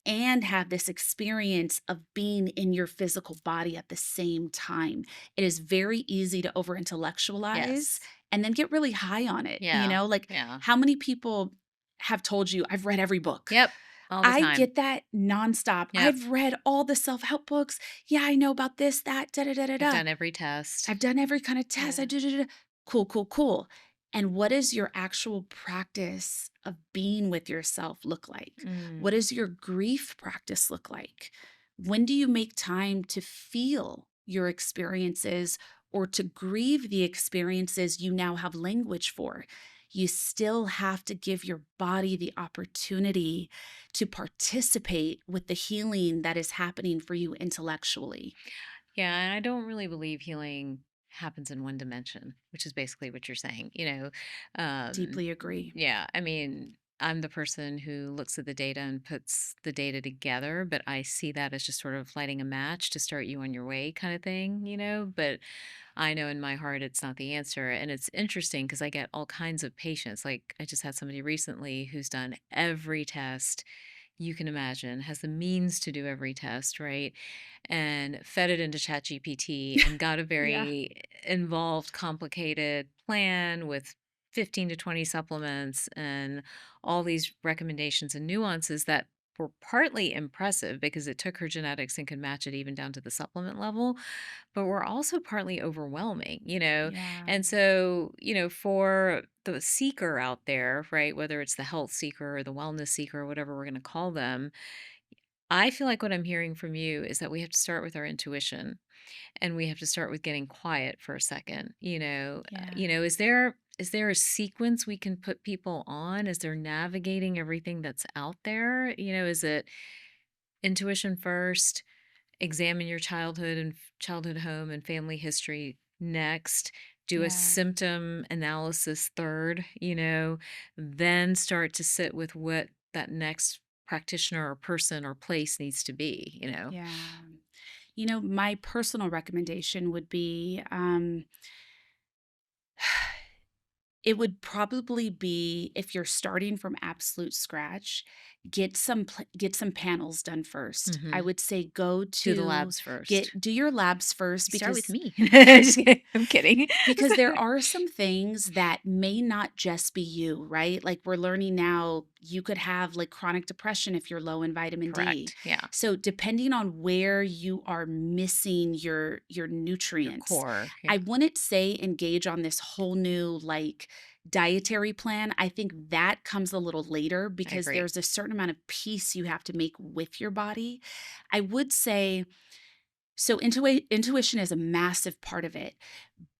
Speaker 1: and have this experience of being in your physical body at the same time. It is very easy to over intellectualize
Speaker 2: Yes.
Speaker 1: and then get really high on it.
Speaker 2: Yeah.
Speaker 1: Like
Speaker 2: Yeah.
Speaker 1: how many people have told you, I've read every book?
Speaker 2: Yep. All the
Speaker 1: I
Speaker 2: time.
Speaker 1: get that nonstop.
Speaker 2: Yep.
Speaker 1: I've read all the self help books. Yeah, I know about this, that, da da da da
Speaker 2: I've
Speaker 1: da.
Speaker 2: done every test.
Speaker 1: I've done every kind of test. I
Speaker 2: Yeah.
Speaker 1: did. Cool, cool, cool. And what does your actual practice of being with yourself look like?
Speaker 2: Mm.
Speaker 1: What does your grief practice look like? When do you make time to feel your experiences or to grieve the experiences you now have language for? You still have to give your body the opportunity to participate with the healing that is happening for you intellectually.
Speaker 2: Yeah, and I don't really believe healing happens in one dimension, which is basically what you're saying.
Speaker 1: Deeply agree.
Speaker 2: Yeah, I mean, I'm the person who looks at the data and puts the data together, but I see that as just sort of lighting a match to start you on your way kind of thing. But I know in my heart it's not the answer. And it's interesting because I get all kinds of patients. Like I just had somebody recently who's done every test you can imagine, has the means to do every test, right? And fed it into ChatGPT and got a
Speaker 1: Yeah.
Speaker 2: very involved, complicated plan with 15 to 20 supplements and all these recommendations and nuances that were partly impressive because it took her genetics and could match it even down to the supplement level, but were also partly overwhelming.
Speaker 1: Yeah.
Speaker 2: And so, for the seeker out there, right, whether it's the health seeker or the wellness seeker or whatever we're going to call them, I feel like what I'm hearing from you is that we have to start with our intuition and we have to start with getting quiet for a second.
Speaker 1: Yeah.
Speaker 2: Is there a sequence we can put people on? Is there navigating everything that's out there? Is it intuition first, examine your childhood and childhood home and family history next, do a
Speaker 1: Yeah.
Speaker 2: symptom analysis third, then start to sit with what that next practitioner or person or place needs to be.
Speaker 1: Yeah. My personal recommendation would be it would probably be if you're starting from absolute scratch, get some panels done first. I
Speaker 2: Hmm.
Speaker 1: would say go
Speaker 2: Do the
Speaker 1: to
Speaker 2: labs first.
Speaker 1: get do your labs first
Speaker 2: You start with
Speaker 1: because
Speaker 2: me. Just kidding. I'm kidding.
Speaker 1: because there are some things that may not just be you, right? Like we're learning now, you could have like chronic depression if you're low in vitamin D.
Speaker 2: Correct. Yeah.
Speaker 1: So depending on where you are missing your
Speaker 2: Your
Speaker 1: nutrients,
Speaker 2: core.
Speaker 1: I
Speaker 2: Yeah.
Speaker 1: wouldn't say engage on this whole new like dietary plan. I think that comes a little later
Speaker 2: I
Speaker 1: because
Speaker 2: agree.
Speaker 1: there's a certain amount of peace you have to make with your body. I would say so intuition is a massive part of it,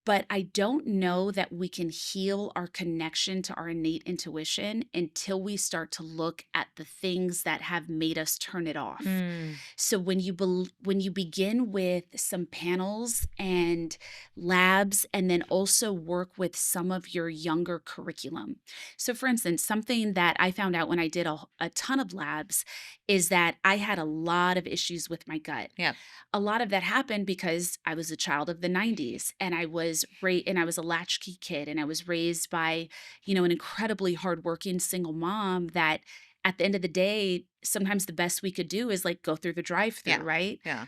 Speaker 1: but I don't know that we can heal our connection to our innate intuition until we start to look at the things that have made us turn it off.
Speaker 2: Mm.
Speaker 1: So when you begin with some panels and labs and then also work with some of your younger curriculum. So for instance, something that I found out when I did a ton of labs is that I had a lot of issues with my gut.
Speaker 2: Yeah.
Speaker 1: A lot of that happened because I was a child of the 90s and I was a latchkey kid and I was raised by, an incredibly hardworking single mom that at the end of the day, sometimes the best we could do is like go through the drive-through,
Speaker 2: Yeah.
Speaker 1: right?
Speaker 2: Yeah.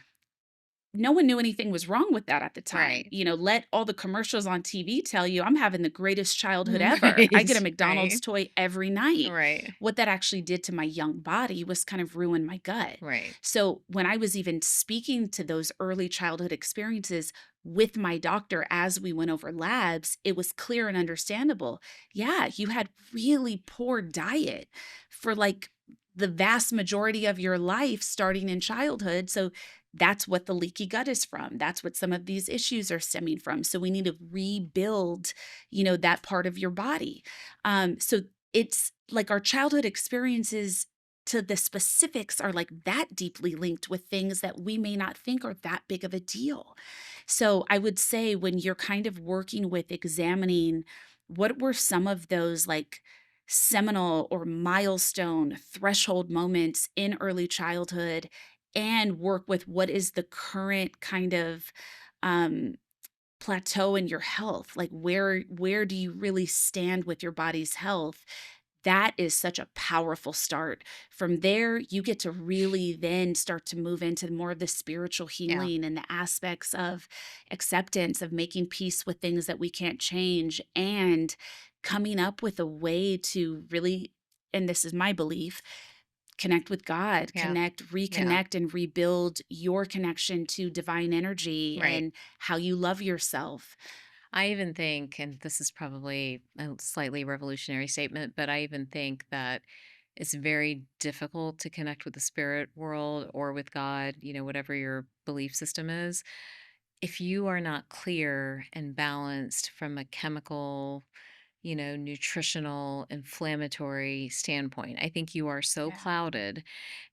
Speaker 1: no one knew anything was wrong with that at the time.
Speaker 2: Right.
Speaker 1: Let all the commercials on TV tell you I'm having the greatest childhood ever. I get a
Speaker 2: Right.
Speaker 1: McDonald's
Speaker 2: Right.
Speaker 1: toy every night.
Speaker 2: Right.
Speaker 1: What that actually did to my young body was kind of ruin my gut.
Speaker 2: Right.
Speaker 1: So when I was even speaking to those early childhood experiences with my doctor as we went over labs, it was clear and understandable. Yeah, you had really poor diet for like the vast majority of your life starting in childhood. So that's what the leaky gut is from. That's what some of these issues are stemming from. So we need to rebuild, that part of your body. So it's like our childhood experiences to the specifics are like that deeply linked with things that we may not think are that big of a deal. So I would say when you're kind of working with examining what were some of those like seminal or milestone threshold moments in early childhood, and work with what is the current kind of um, plateau in your health, like where do you really stand with your body's health. That is such a powerful start. From there you get to really then start to move into more of the spiritual
Speaker 2: Yeah.
Speaker 1: healing and the aspects of acceptance, of making peace with things that we can't change, and coming up with a way to really, and this is my belief, connect with God,
Speaker 2: Yeah. Yeah.
Speaker 1: reconnect, and rebuild your connection to divine energy
Speaker 2: Right.
Speaker 1: and how you love yourself.
Speaker 2: I even think, and this is probably a slightly revolutionary statement, but I even think that it's very difficult to connect with the spirit world or with God, whatever your belief system is, if you are not clear and balanced from a chemical, nutritional, inflammatory standpoint. I think you are so
Speaker 1: Yeah.
Speaker 2: clouded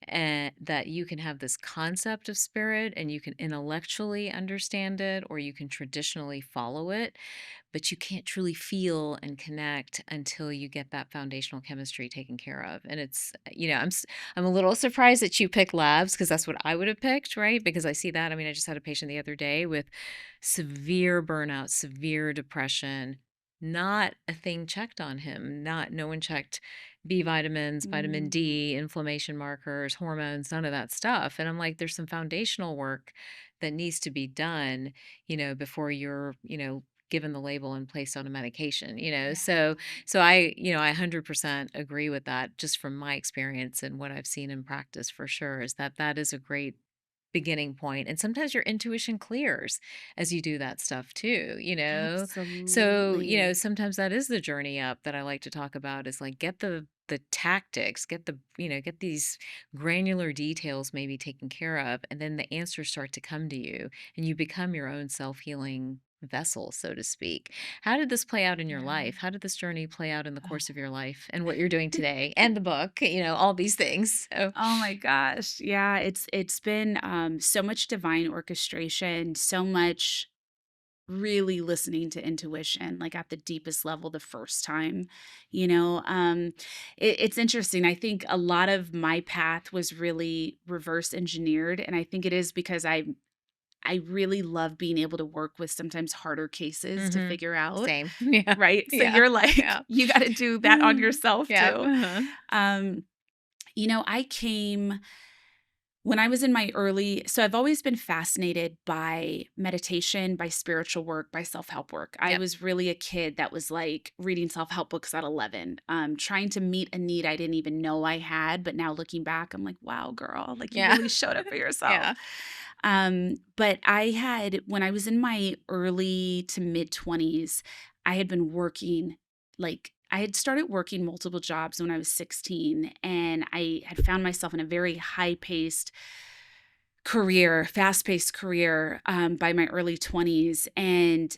Speaker 2: that you can have this concept of spirit and you can intellectually understand it or you can traditionally follow it, but you can't truly feel and connect until you get that foundational chemistry taken care of. And it's, I'm a little surprised that you pick labs because that's what I would have picked, right? Because I see that. I mean, I just had a patient the other day with severe burnout, severe depression, not a thing checked on him. No one checked B vitamins, vitamin
Speaker 1: Mm,
Speaker 2: D, inflammation markers, hormones, none of that stuff. And I'm like, there's some foundational work that needs to be done, before you're, given the label and placed on a medication,
Speaker 1: yeah.
Speaker 2: so I 100% agree with that just from my experience and what I've seen in practice for sure is that that is a great beginning point, and sometimes your intuition clears as you do that stuff too, so
Speaker 1: Absolutely.
Speaker 2: sometimes that is the journey up that I like to talk about is like get the tactics, get the get these granular details maybe taken care of, and then the answers start to come to you and you become your own self-healing vessel, so to speak. How did this play out in your
Speaker 1: Yeah.
Speaker 2: life? How did this journey play out in the course of your life and what you're doing today and the book, all these things? So
Speaker 1: Oh my gosh. Yeah, it's been so much divine orchestration, so much really listening to intuition like at the deepest level the first time. you know um it's interesting. I think a lot of my path was really reverse engineered, and I think it is because I really love being able to work with sometimes harder cases to
Speaker 2: mhm.
Speaker 1: figure out,
Speaker 2: Same. Yeah.
Speaker 1: right? So
Speaker 2: Yeah.
Speaker 1: you're like
Speaker 2: Yeah.
Speaker 1: you got to do that on yourself
Speaker 2: Yeah.
Speaker 1: too.
Speaker 2: Uh-huh.
Speaker 1: um I came when I was in my early, so I've always been fascinated by meditation, by spiritual work, by self-help work. I
Speaker 2: Yep.
Speaker 1: was really a kid that was like reading self-help books at 11, trying to meet a need I didn't even know I had. But now looking back, I'm like, wow, girl, like you
Speaker 2: Yeah.
Speaker 1: really showed up for yourself.
Speaker 2: Yeah.
Speaker 1: But I had, when I was in my early to mid 20s, I had been working, like, I had started working multiple jobs when I was 16, and I had found myself in a very high paced career, fast paced career, by my early 20s. And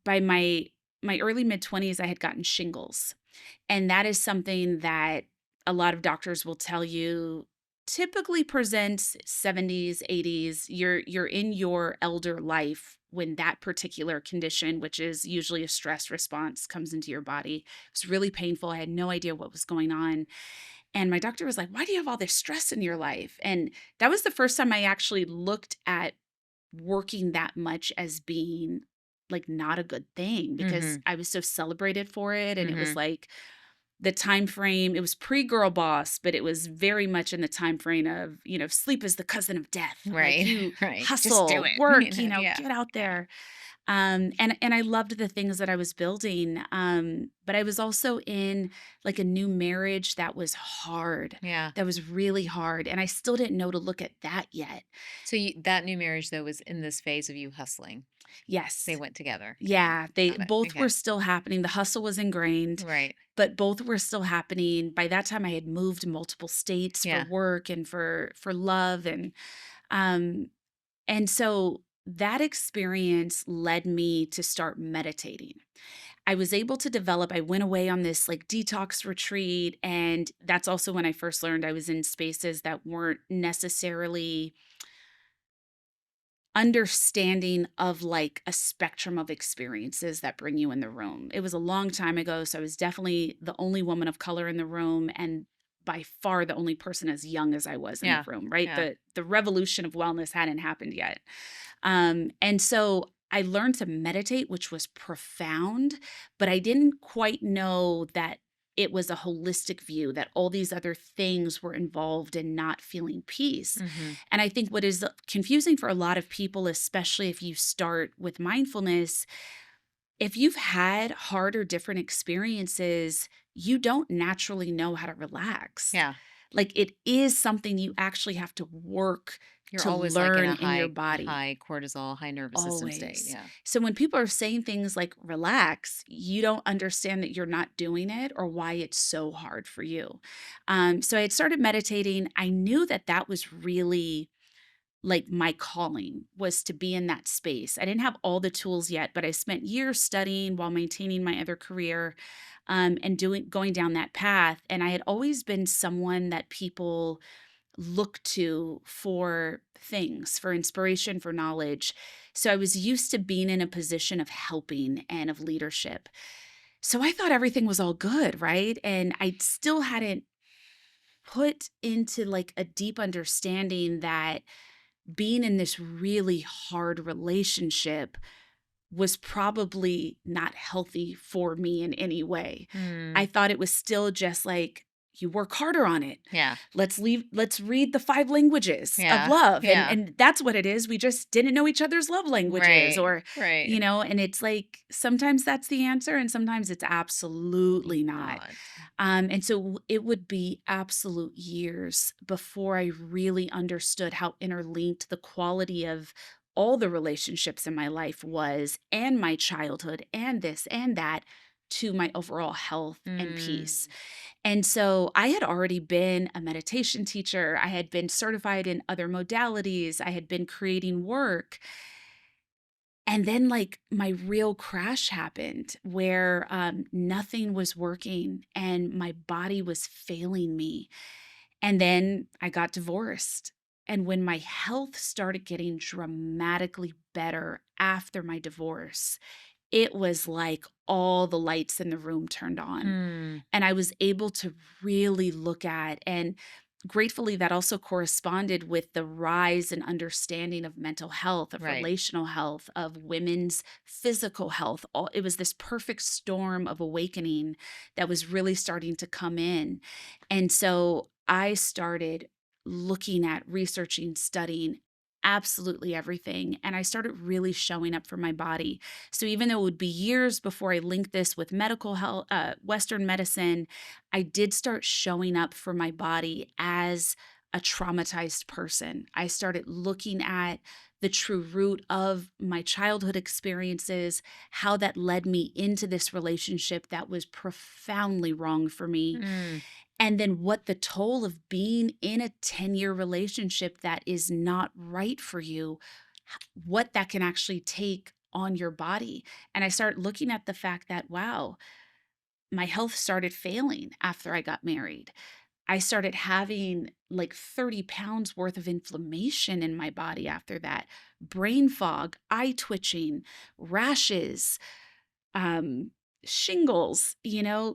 Speaker 1: by my early mid 20s, I had gotten shingles. And that is something that a lot of doctors will tell you typically presents 70s, 80s. You're in your elder life when that particular condition, which is usually a stress response, comes into your body. It was really painful. I had no idea what was going on. And my doctor was like, "Why do you have all this stress in your life?" And that was the first time I actually looked at working that much as being like not a good thing, because
Speaker 2: Mhm.
Speaker 1: I was so celebrated for it. And it was
Speaker 2: Mhm.
Speaker 1: like, the time frame, it was pre-girl boss, but it was very much in the time frame of, sleep is the cousin of death. Like,
Speaker 2: Right.
Speaker 1: you
Speaker 2: Right. Just do
Speaker 1: hustle,
Speaker 2: it.
Speaker 1: work,
Speaker 2: Yeah.
Speaker 1: get out
Speaker 2: Yeah.
Speaker 1: there. And I loved the things that I was building. But I was also in like a new marriage that was hard.
Speaker 2: Yeah.
Speaker 1: That was really hard. And I still didn't know to look at that yet.
Speaker 2: So that new marriage though was in this phase of you hustling. They
Speaker 1: Yes.
Speaker 2: went together. Yeah.
Speaker 1: Yeah. They
Speaker 2: Got it.
Speaker 1: both were
Speaker 2: Okay.
Speaker 1: still happening. The hustle was ingrained,
Speaker 2: Right.
Speaker 1: but both were still happening. By that time I had moved multiple states for
Speaker 2: Yeah.
Speaker 1: work and for love. Um, and so that experience led me to start meditating. I was able to develop, I went away on this like detox retreat. And that's also when I first learned I was in spaces that weren't necessarily understanding of like a spectrum of experiences that bring you in the room. It was a long time ago, so I was definitely the only woman of color in the room and by far the only person as young as I was in the
Speaker 2: Yeah.
Speaker 1: room, right?
Speaker 2: Yeah.
Speaker 1: The revolution of wellness hadn't happened yet. And so I learned to meditate, which was profound, but I didn't quite know that it was a holistic view, that all these other things were involved in not feeling peace.
Speaker 2: Mm-hmm.
Speaker 1: And I think what is confusing for a lot of people, especially if you start with mindfulness, if you've had hard or different experiences, you don't naturally know how to relax.
Speaker 2: Yeah.
Speaker 1: Like, it is something you actually have to work
Speaker 2: You're
Speaker 1: to
Speaker 2: always like in
Speaker 1: learn
Speaker 2: a
Speaker 1: in your body.
Speaker 2: high cortisol, high nervous system state.
Speaker 1: Always.
Speaker 2: Yeah.
Speaker 1: So when people are saying things like relax, you don't understand that you're not doing it or why it's so hard for you. So I had started meditating. I knew that that was really like my calling, was to be in that space. I didn't have all the tools yet, but I spent years studying while maintaining my other career, and going down that path. And I had always been someone that people look to for things, for inspiration, for knowledge. So I was used to being in a position of helping and of leadership. So I thought everything was all good, right? And I still hadn't put into like a deep understanding that being in this really hard relationship was probably not healthy for me in any way. I
Speaker 2: Mm.
Speaker 1: thought it was still just like, you work harder on it.
Speaker 2: Yeah.
Speaker 1: Let's read the 5 languages of
Speaker 2: Yeah.
Speaker 1: love. And
Speaker 2: Yeah.
Speaker 1: and that's what it is. We just didn't know each other's love languages,
Speaker 2: Right.
Speaker 1: or
Speaker 2: Right.
Speaker 1: and it's like sometimes that's the answer and sometimes it's absolutely not.
Speaker 2: Not.
Speaker 1: And so it would be absolute years before I really understood how interlinked the quality of all the relationships in my life was, and my childhood, and this and that, to my overall health and
Speaker 2: Mm.
Speaker 1: peace. And so I had already been a meditation teacher. I had been certified in other modalities. I had been creating work. And then, like, my real crash happened where nothing was working and my body was failing me. And then I got divorced. And when my health started getting dramatically better after my divorce, it was like all the lights in the room turned on.
Speaker 2: Mm.
Speaker 1: And I was able to really look at, and gratefully that also corresponded with the rise and understanding of mental health, of
Speaker 2: Right.
Speaker 1: relational health, of women's physical health. It was this perfect storm of awakening that was really starting to come in. And so I started looking at, researching, studying absolutely everything. And I started really showing up for my body. So even though it would be years before I linked this with medical health, Western medicine, I did start showing up for my body as a traumatized person. I started looking at the true root of my childhood experiences, how that led me into this relationship that was profoundly wrong for me.
Speaker 2: Mm.
Speaker 1: And then what the toll of being in a 10-year relationship that is not right for you, what that can actually take on your body. And I started looking at the fact that, wow, my health started failing after I got married. I started having like 30 pounds worth of inflammation in my body after that, brain fog, eye twitching, rashes, um, shingles,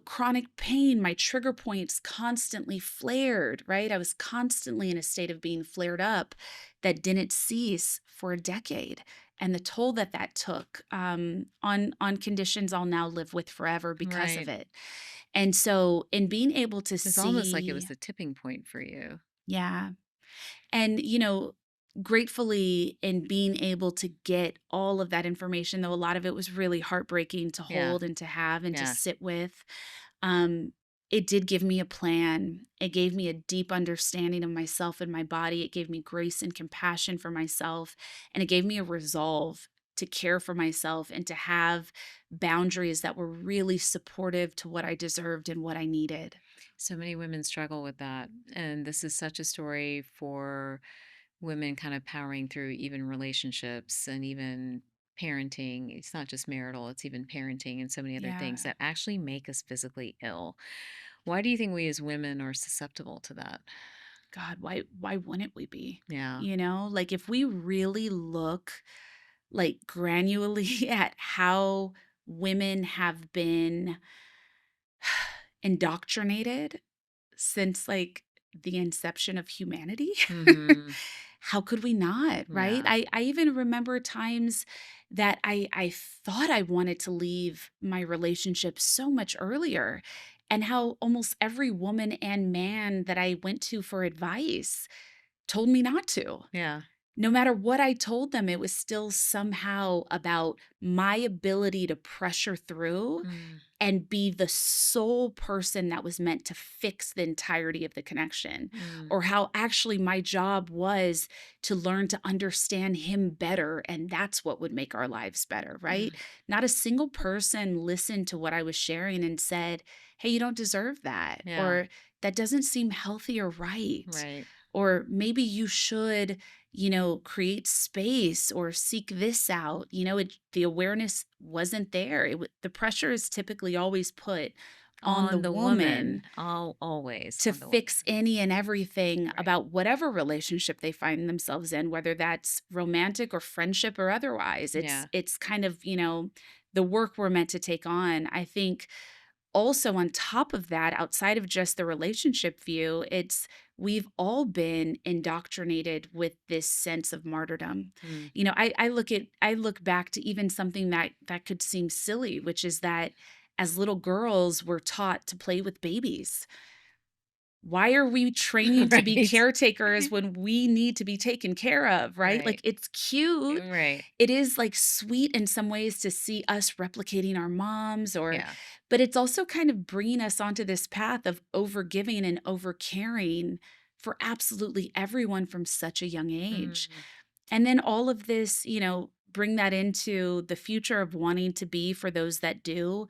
Speaker 1: chronic pain. My trigger points constantly flared, right? I was constantly in a state of being flared up that didn't cease for a decade. and the toll that that took on conditions I'll now live with forever because of
Speaker 2: Right.
Speaker 1: it. And so in being able to
Speaker 2: It's almost like it was
Speaker 1: see,
Speaker 2: the tipping point for you.
Speaker 1: yeah, and gratefully in being able to get all of that information, though a lot of it was really heartbreaking to
Speaker 2: Yeah.
Speaker 1: hold and to have and to
Speaker 2: Yeah.
Speaker 1: sit with, um, it did give me a plan. It gave me a deep understanding of myself and my body. It gave me grace and compassion for myself. And it gave me a resolve to care for myself and to have boundaries that were really supportive to what I deserved and what I needed.
Speaker 2: So many women struggle with that. And this is such a story for women kind of powering through even relationships and even parenting. It's not just marital, it's even parenting and so many other things
Speaker 1: Yeah.
Speaker 2: that actually make us physically ill. Why do you think we as women are susceptible to that?
Speaker 1: God, why wouldn't we be?
Speaker 2: Yeah.
Speaker 1: Like if we really look like granularly at how women have been indoctrinated since like the inception of humanity.
Speaker 2: Mhm.
Speaker 1: How could we not, right?
Speaker 2: Yeah.
Speaker 1: I even remember times that I thought I wanted to leave my relationship so much earlier, and how almost every woman and man that I went to for advice told me not to.
Speaker 2: Yeah.
Speaker 1: No matter what I told them, it was still somehow about my ability to pressure through
Speaker 2: Mm.
Speaker 1: and be the sole person that was meant to fix the entirety of the connection,
Speaker 2: Mm.
Speaker 1: or how actually my job was to learn to understand him better, and that's what would make our lives better, right?
Speaker 2: Mm.
Speaker 1: Not a single person listened to what I was sharing and said, "Hey, you don't deserve that,"
Speaker 2: Yeah.
Speaker 1: or "That doesn't seem healthy or right,"
Speaker 2: Right.
Speaker 1: or "Maybe you should create space or seek this out." The awareness wasn't there. The pressure is typically always put on the
Speaker 2: On the woman.
Speaker 1: woman
Speaker 2: Always
Speaker 1: to
Speaker 2: on the woman.
Speaker 1: fix any and everything
Speaker 2: Right.
Speaker 1: about whatever relationship they find themselves in, whether that's romantic or friendship or otherwise. It's
Speaker 2: Yeah.
Speaker 1: it's kind of, the work we're meant to take on. I think also on top of that, outside of just the relationship view, it's we've all been indoctrinated with this sense of martyrdom.
Speaker 2: Mm.
Speaker 1: I look back to even something that could seem silly, which is that as little girls we're taught to play with babies. Why are we training to be
Speaker 2: Right.
Speaker 1: caretakers when we need to be taken care of, right? Like
Speaker 2: Right.
Speaker 1: it's cute.
Speaker 2: Right.
Speaker 1: It is like sweet in some ways to see us replicating our moms, or
Speaker 2: Yeah.
Speaker 1: but it's also kind of bringing us onto this path of overgiving and overcaring for absolutely everyone from such a young age.
Speaker 2: Mm.
Speaker 1: And then all of this, bring that into the future of wanting to be, for those that do,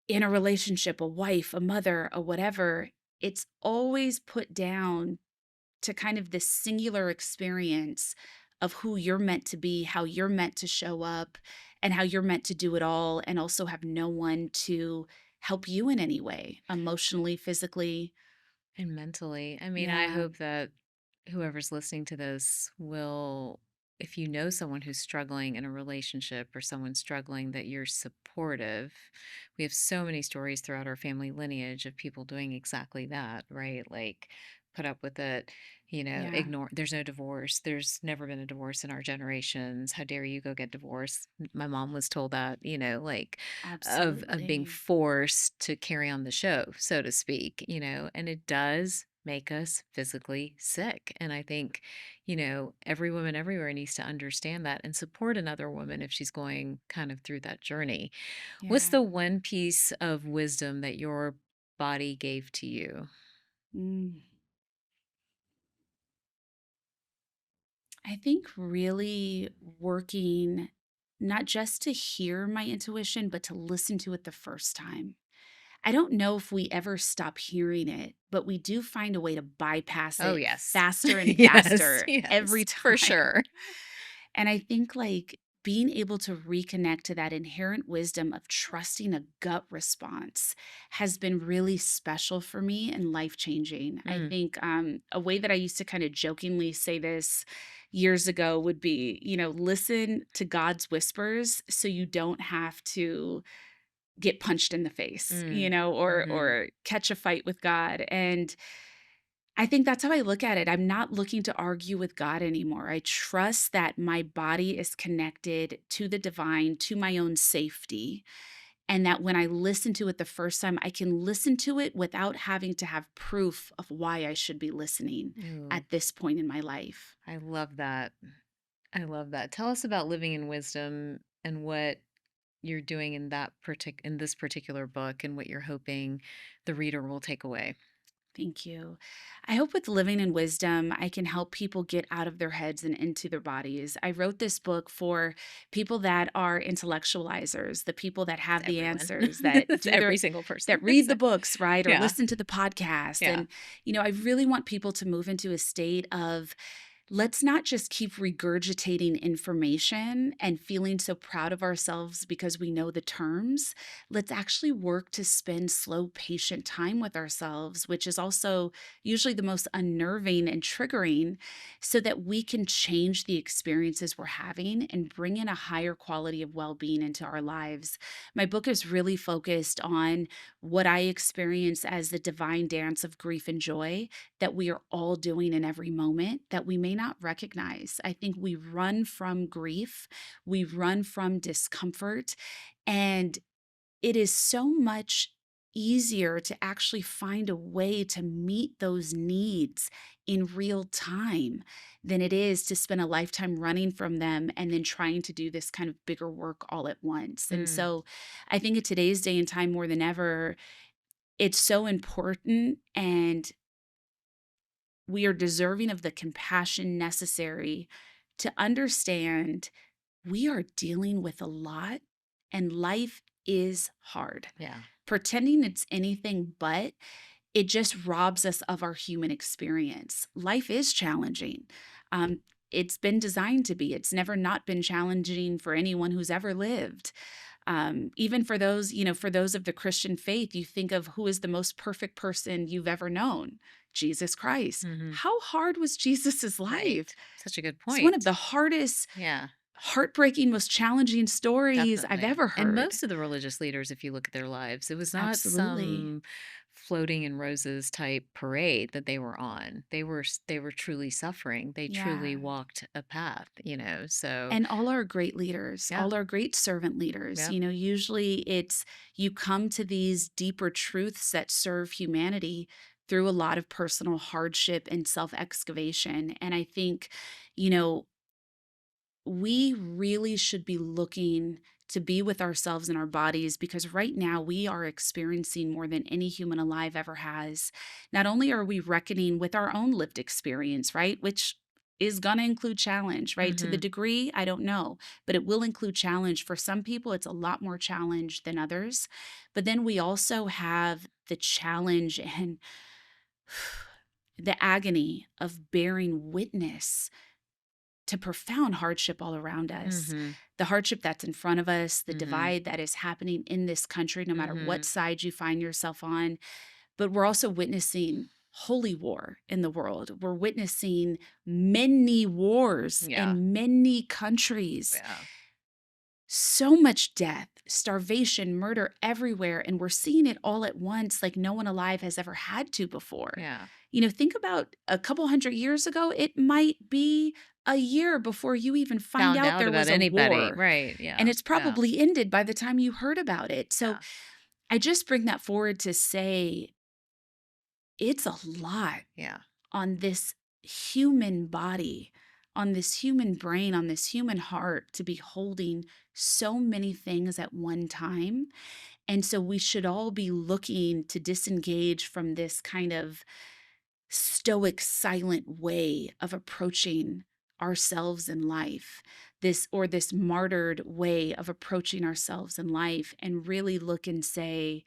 Speaker 1: in a relationship, a wife, a mother, a whatever. It's always put down to kind of this singular experience of who you're meant to be, how you're meant to show up, and how you're meant to do it all, and also have no one to help you in any way, emotionally, physically.
Speaker 2: And mentally. I mean, I
Speaker 1: Yeah.
Speaker 2: hope that whoever's listening to this will, if you know someone who's struggling in a relationship or someone struggling, that you're supportive. We have so many stories throughout our family lineage of people doing exactly that, right? Like put up with it,
Speaker 1: Yeah.
Speaker 2: ignore. There's no divorce. There's never been a divorce in our generations. How dare you go get divorced? My mom was told that, like of being
Speaker 1: Absolutely.
Speaker 2: forced to carry on the show, so to speak, and it does make us physically sick. And I think, every woman everywhere needs to understand that and support another woman if she's going kind of through that journey. What's
Speaker 1: Yeah.
Speaker 2: the one piece of wisdom that your body gave to you?
Speaker 1: Mm. I think really working not just to hear my intuition, but to listen to it the first time. I don't know if we ever stop hearing it, but we do find a way to bypass
Speaker 2: Oh,
Speaker 1: it
Speaker 2: yes.
Speaker 1: faster and
Speaker 2: Yes,
Speaker 1: faster every
Speaker 2: yes, for
Speaker 1: time.
Speaker 2: sure.
Speaker 1: And I think like being able to reconnect to that inherent wisdom of trusting a gut response has been really special for me and life changing. I
Speaker 2: Mm,
Speaker 1: think a way that I used to kind of jokingly say this years ago would be, listen to God's whispers so you don't have to get punched in the face,
Speaker 2: mm,
Speaker 1: or
Speaker 2: mhm.
Speaker 1: catch a fight with God. And I think that's how I look at it. I'm not looking to argue with God anymore. I trust that my body is connected to the divine, to my own safety, and that when I listen to it the first time, I can listen to it without having to have proof of why I should be listening
Speaker 2: Ooh,
Speaker 1: at this point in my life.
Speaker 2: I love that. I love that. Tell us about living in wisdom and what you're doing in in this particular book and what you're hoping the reader will take away.
Speaker 1: Thank you. I hope with Living in Wisdom, I can help people get out of their heads and into their bodies. I wrote this book for people that are intellectualizers, the people that
Speaker 2: It's
Speaker 1: have the
Speaker 2: everyone.
Speaker 1: answers,
Speaker 2: It's every single person.
Speaker 1: that read the books, right? Or
Speaker 2: Yeah.
Speaker 1: listen to the podcast.
Speaker 2: Yeah.
Speaker 1: And, I really want people to move into a state of, let's not just keep regurgitating information and feeling so proud of ourselves because we know the terms. Let's actually work to spend slow, patient time with ourselves, which is also usually the most unnerving and triggering, so that we can change the experiences we're having and bring in a higher quality of well being into our lives. My book is really focused on what I experience as the divine dance of grief and joy that we are all doing in every moment that we may not recognize. I think we run from grief, we run from discomfort, and it is so much easier to actually find a way to meet those needs in real time than it is to spend a lifetime running from them and then trying to do this kind of bigger work all at once. And
Speaker 2: Mm,
Speaker 1: so I think in today's day and time more than ever, it's so important, and we are deserving of the compassion necessary to understand we are dealing with a lot and life is hard.
Speaker 2: yeah.
Speaker 1: Pretending it's anything but, it just robs us of our human experience. Life is challenging. Um, it's been designed to be. It's never not been challenging for anyone who's ever lived. Even for those, for those of the Christian faith, you think of who is the most perfect person you've ever known, Jesus Christ.
Speaker 2: Hmm.
Speaker 1: How hard was Jesus's life?
Speaker 2: Right. Such a good
Speaker 1: It's one of
Speaker 2: point.
Speaker 1: the hardest,
Speaker 2: Yeah.
Speaker 1: heartbreaking, most challenging stories I've
Speaker 2: Definitely.
Speaker 1: ever
Speaker 2: And
Speaker 1: heard.
Speaker 2: most of the religious leaders, if you look at their lives, it was not
Speaker 1: Absolutely.
Speaker 2: some floating in roses type parade that they were on. They were truly suffering. They truly
Speaker 1: Yeah.
Speaker 2: walked a path, you know. So,
Speaker 1: And all our great leaders,
Speaker 2: yeah.
Speaker 1: all our great servant leaders,
Speaker 2: Yep.
Speaker 1: usually it's you come to these deeper truths that serve humanity through a lot of personal hardship and self excavation. And I think, you know, we really should be looking to be with ourselves and our bodies, because right now we are experiencing more than any human alive ever has. Not only are we reckoning with our own lived experience, right? Which is going to include challenge, right? To the
Speaker 2: Hmm.
Speaker 1: degree, I don't know, but it will include challenge. For some people, it's a lot more challenge than others. But then we also have the challenge and the agony of bearing witness to profound hardship all around us.
Speaker 2: Hmm.
Speaker 1: The hardship that's in front of us, the
Speaker 2: Hmm.
Speaker 1: divide that is happening in this country, no matter what
Speaker 2: Hmm.
Speaker 1: side you find yourself on. But we're also witnessing holy war in the world. We're witnessing many wars
Speaker 2: Yeah.
Speaker 1: in many countries,
Speaker 2: Yeah.
Speaker 1: so much death, starvation, murder everywhere. And we're seeing it all at once like no one alive has ever had to before.
Speaker 2: Yeah.
Speaker 1: Think about a couple hundred years ago, it might be a year before you even find
Speaker 2: Found
Speaker 1: out
Speaker 2: out
Speaker 1: there
Speaker 2: about
Speaker 1: was a
Speaker 2: anybody.
Speaker 1: war.
Speaker 2: Right.
Speaker 1: And
Speaker 2: Yeah.
Speaker 1: it's
Speaker 2: Yeah.
Speaker 1: probably ended by the time you heard about it. So
Speaker 2: Yeah.
Speaker 1: I just bring that forward to say it's a lot
Speaker 2: Yeah.
Speaker 1: on this human body, on this human brain, on this human heart to be holding so many things at one time. And so we should all be looking to disengage from this kind of stoic, silent way of approaching ourselves in life, this martyred way of approaching ourselves in life, and really look and say,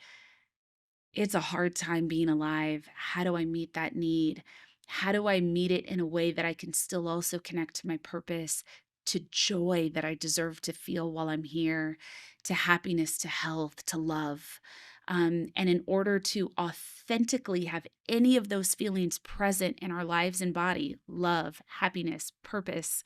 Speaker 1: it's a hard time being alive. How do I meet that need? How do I meet it in a way that I can still also connect to my purpose, to joy that I deserve to feel while I'm here, to happiness, to health, to love? And in order to authentically have any of those feelings present in our lives and body, love, happiness, purpose,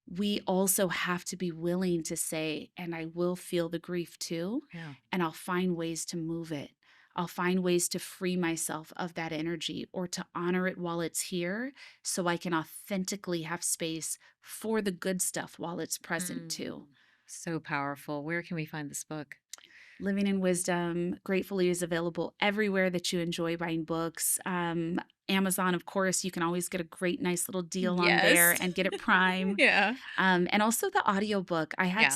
Speaker 1: we also have to be willing to say, and I will feel the grief too,
Speaker 2: Yeah.
Speaker 1: and I'll find ways to move it. I'll find ways to free myself of that energy or to honor it while it's here so I can authentically have space for the good stuff while it's present too.
Speaker 2: So powerful. Where can we find this book?
Speaker 1: Living in Wisdom, gratefully, is available everywhere that you enjoy buying books. Amazon, of course, you can always get a great, nice little deal on there
Speaker 2: Yes.
Speaker 1: and get it Prime.
Speaker 2: Yeah.
Speaker 1: And also the audiobook. I had
Speaker 2: Yeah.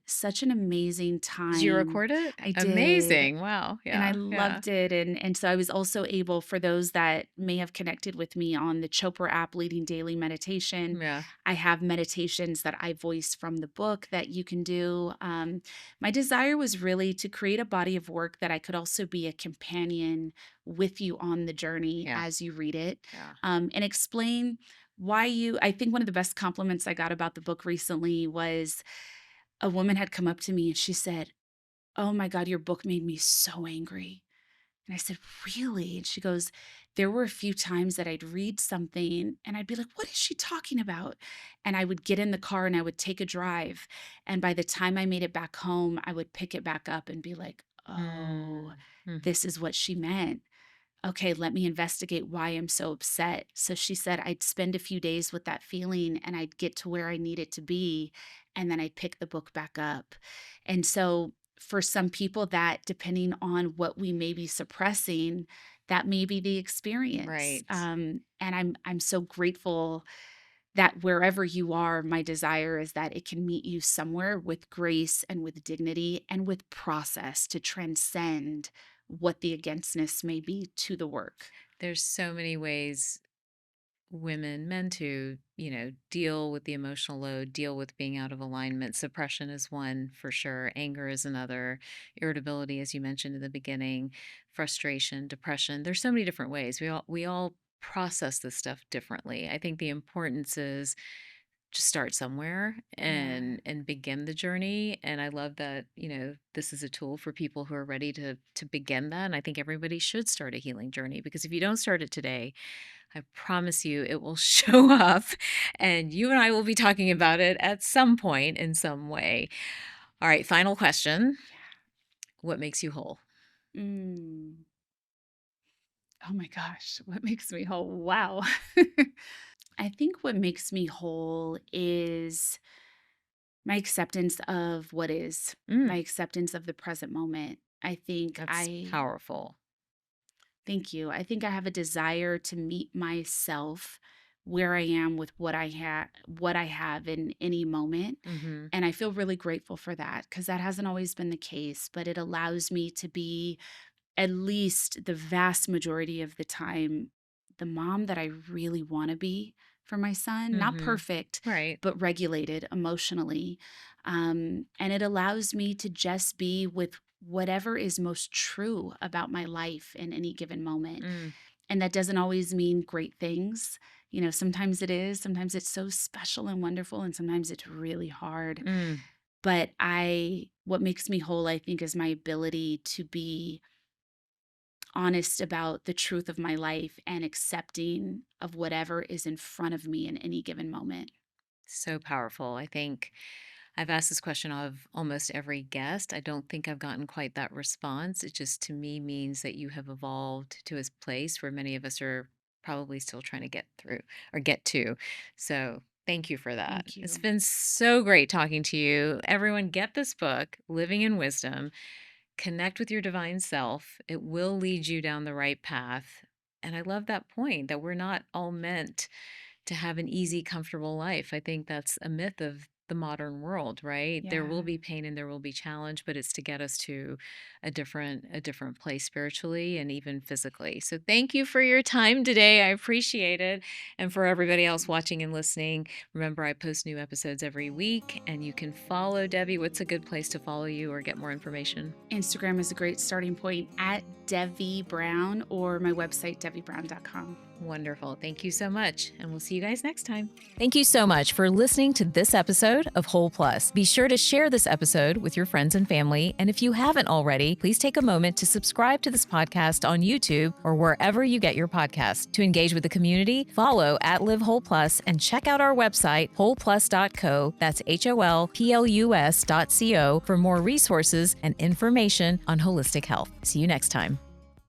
Speaker 1: such an amazing
Speaker 2: Did you
Speaker 1: time.
Speaker 2: record it?
Speaker 1: I did.
Speaker 2: Amazing. Wow.
Speaker 1: And I
Speaker 2: Yeah. Yeah.
Speaker 1: loved it. And so I was also able, for those that may have connected with me on the Chopra app, Leading Daily Meditation,
Speaker 2: Yeah.
Speaker 1: I have meditations that I voice from the book that you can do. My desire was really to create a body of work that I could also be a companion with you on the journey
Speaker 2: Yeah.
Speaker 1: as you read it,
Speaker 2: Yeah.
Speaker 1: and explain why I think one of the best compliments I got about the book recently was a woman had come up to me and she said, "Oh my God, your book made me so angry." And I said, "Really?" And she goes, "There were a few times that I'd read something and I'd be like, what is she talking about?" And I would get in the car and I would take a drive. And by the time I made it back home, I would pick it back up and be like, oh,
Speaker 2: Mm-hmm.
Speaker 1: this is what she meant. Okay, let me investigate why I'm so upset. So she said I'd spend a few days with that feeling and I'd get to where I needed to be. And then I'd pick the book back up. And so for some people, that depending on what we may be suppressing, that may be the experience.
Speaker 2: Right.
Speaker 1: And I'm so grateful that wherever you are, my desire is that it can meet you somewhere with grace and with dignity and with process to transcend what the againstness may be to the work.
Speaker 2: There's so many ways women, men too, deal with the emotional load, deal with being out of alignment. Suppression is one for sure. Anger is another. Irritability, as you mentioned in the beginning, frustration, depression. There's so many different ways. We all process this stuff differently. I think the importance is just start somewhere
Speaker 1: Yeah.
Speaker 2: and begin the journey. And I love that, this is a tool for people who are ready to begin that. And I think everybody should start a healing journey, because if you don't start it today, I promise you it will show up, and you and I will be talking about it at some point in some way. All right, final question. What makes you whole?
Speaker 1: Yeah. Oh my gosh, what makes me whole? Wow. I think what makes me whole is my acceptance of what is, my
Speaker 2: Mm,
Speaker 1: acceptance of the present moment. I think
Speaker 2: that's powerful.
Speaker 1: thank you. I think I have a desire to meet myself where I am with what I have in any moment.
Speaker 2: Mm-hmm.
Speaker 1: And I feel really grateful for that because that hasn't always been the case, but it allows me to be, at least the vast majority of the time, the mom that I really want to be for my son. Not
Speaker 2: Mm-hmm.
Speaker 1: perfect,
Speaker 2: Right.
Speaker 1: but regulated emotionally. And it allows me to just be with whatever is most true about my life in any given moment.
Speaker 2: Mm,
Speaker 1: And that doesn't always mean great things. Sometimes it is, sometimes it's so special and wonderful, and sometimes it's really hard.
Speaker 2: mm.
Speaker 1: But what makes me whole, I think, is my ability to be honest about the truth of my life and accepting of whatever is in front of me in any given moment.
Speaker 2: So powerful. I think I've asked this question of almost every guest. I don't think I've gotten quite that response. It just, to me, means that you have evolved to a place where many of us are probably still trying to get through or get to. So thank you for that.
Speaker 1: Thank
Speaker 2: It's
Speaker 1: you.
Speaker 2: been so great talking to you. Everyone, get this book, Living in Wisdom. Connect with your divine self. It will lead you down the right path. And I love that point that we're not all meant to have an easy, comfortable life. I think that's a myth of the modern world, right? There will
Speaker 1: Yeah.
Speaker 2: be pain and there will be challenge, but it's to get us to a different place spiritually and even physically. So thank you for your time today. I appreciate it. And for everybody else watching and listening, remember I post new episodes every week, and you can follow Debbie. What's a good place to follow you or get more information?
Speaker 1: Instagram is a great starting point at Devi Brown, or my website, devibrown.com.
Speaker 2: Wonderful. Thank you so much. And we'll see you guys next time.
Speaker 3: Thank you so much for listening to this episode of Whole Plus. Be sure to share this episode with your friends and family. And if you haven't already, please take a moment to subscribe to this podcast on YouTube or wherever you get your podcasts. To engage with the community, follow at Live Whole Plus and check out our website, wholeplus.co. That's HOLPLUS.co for more resources and information on holistic health. See you next time.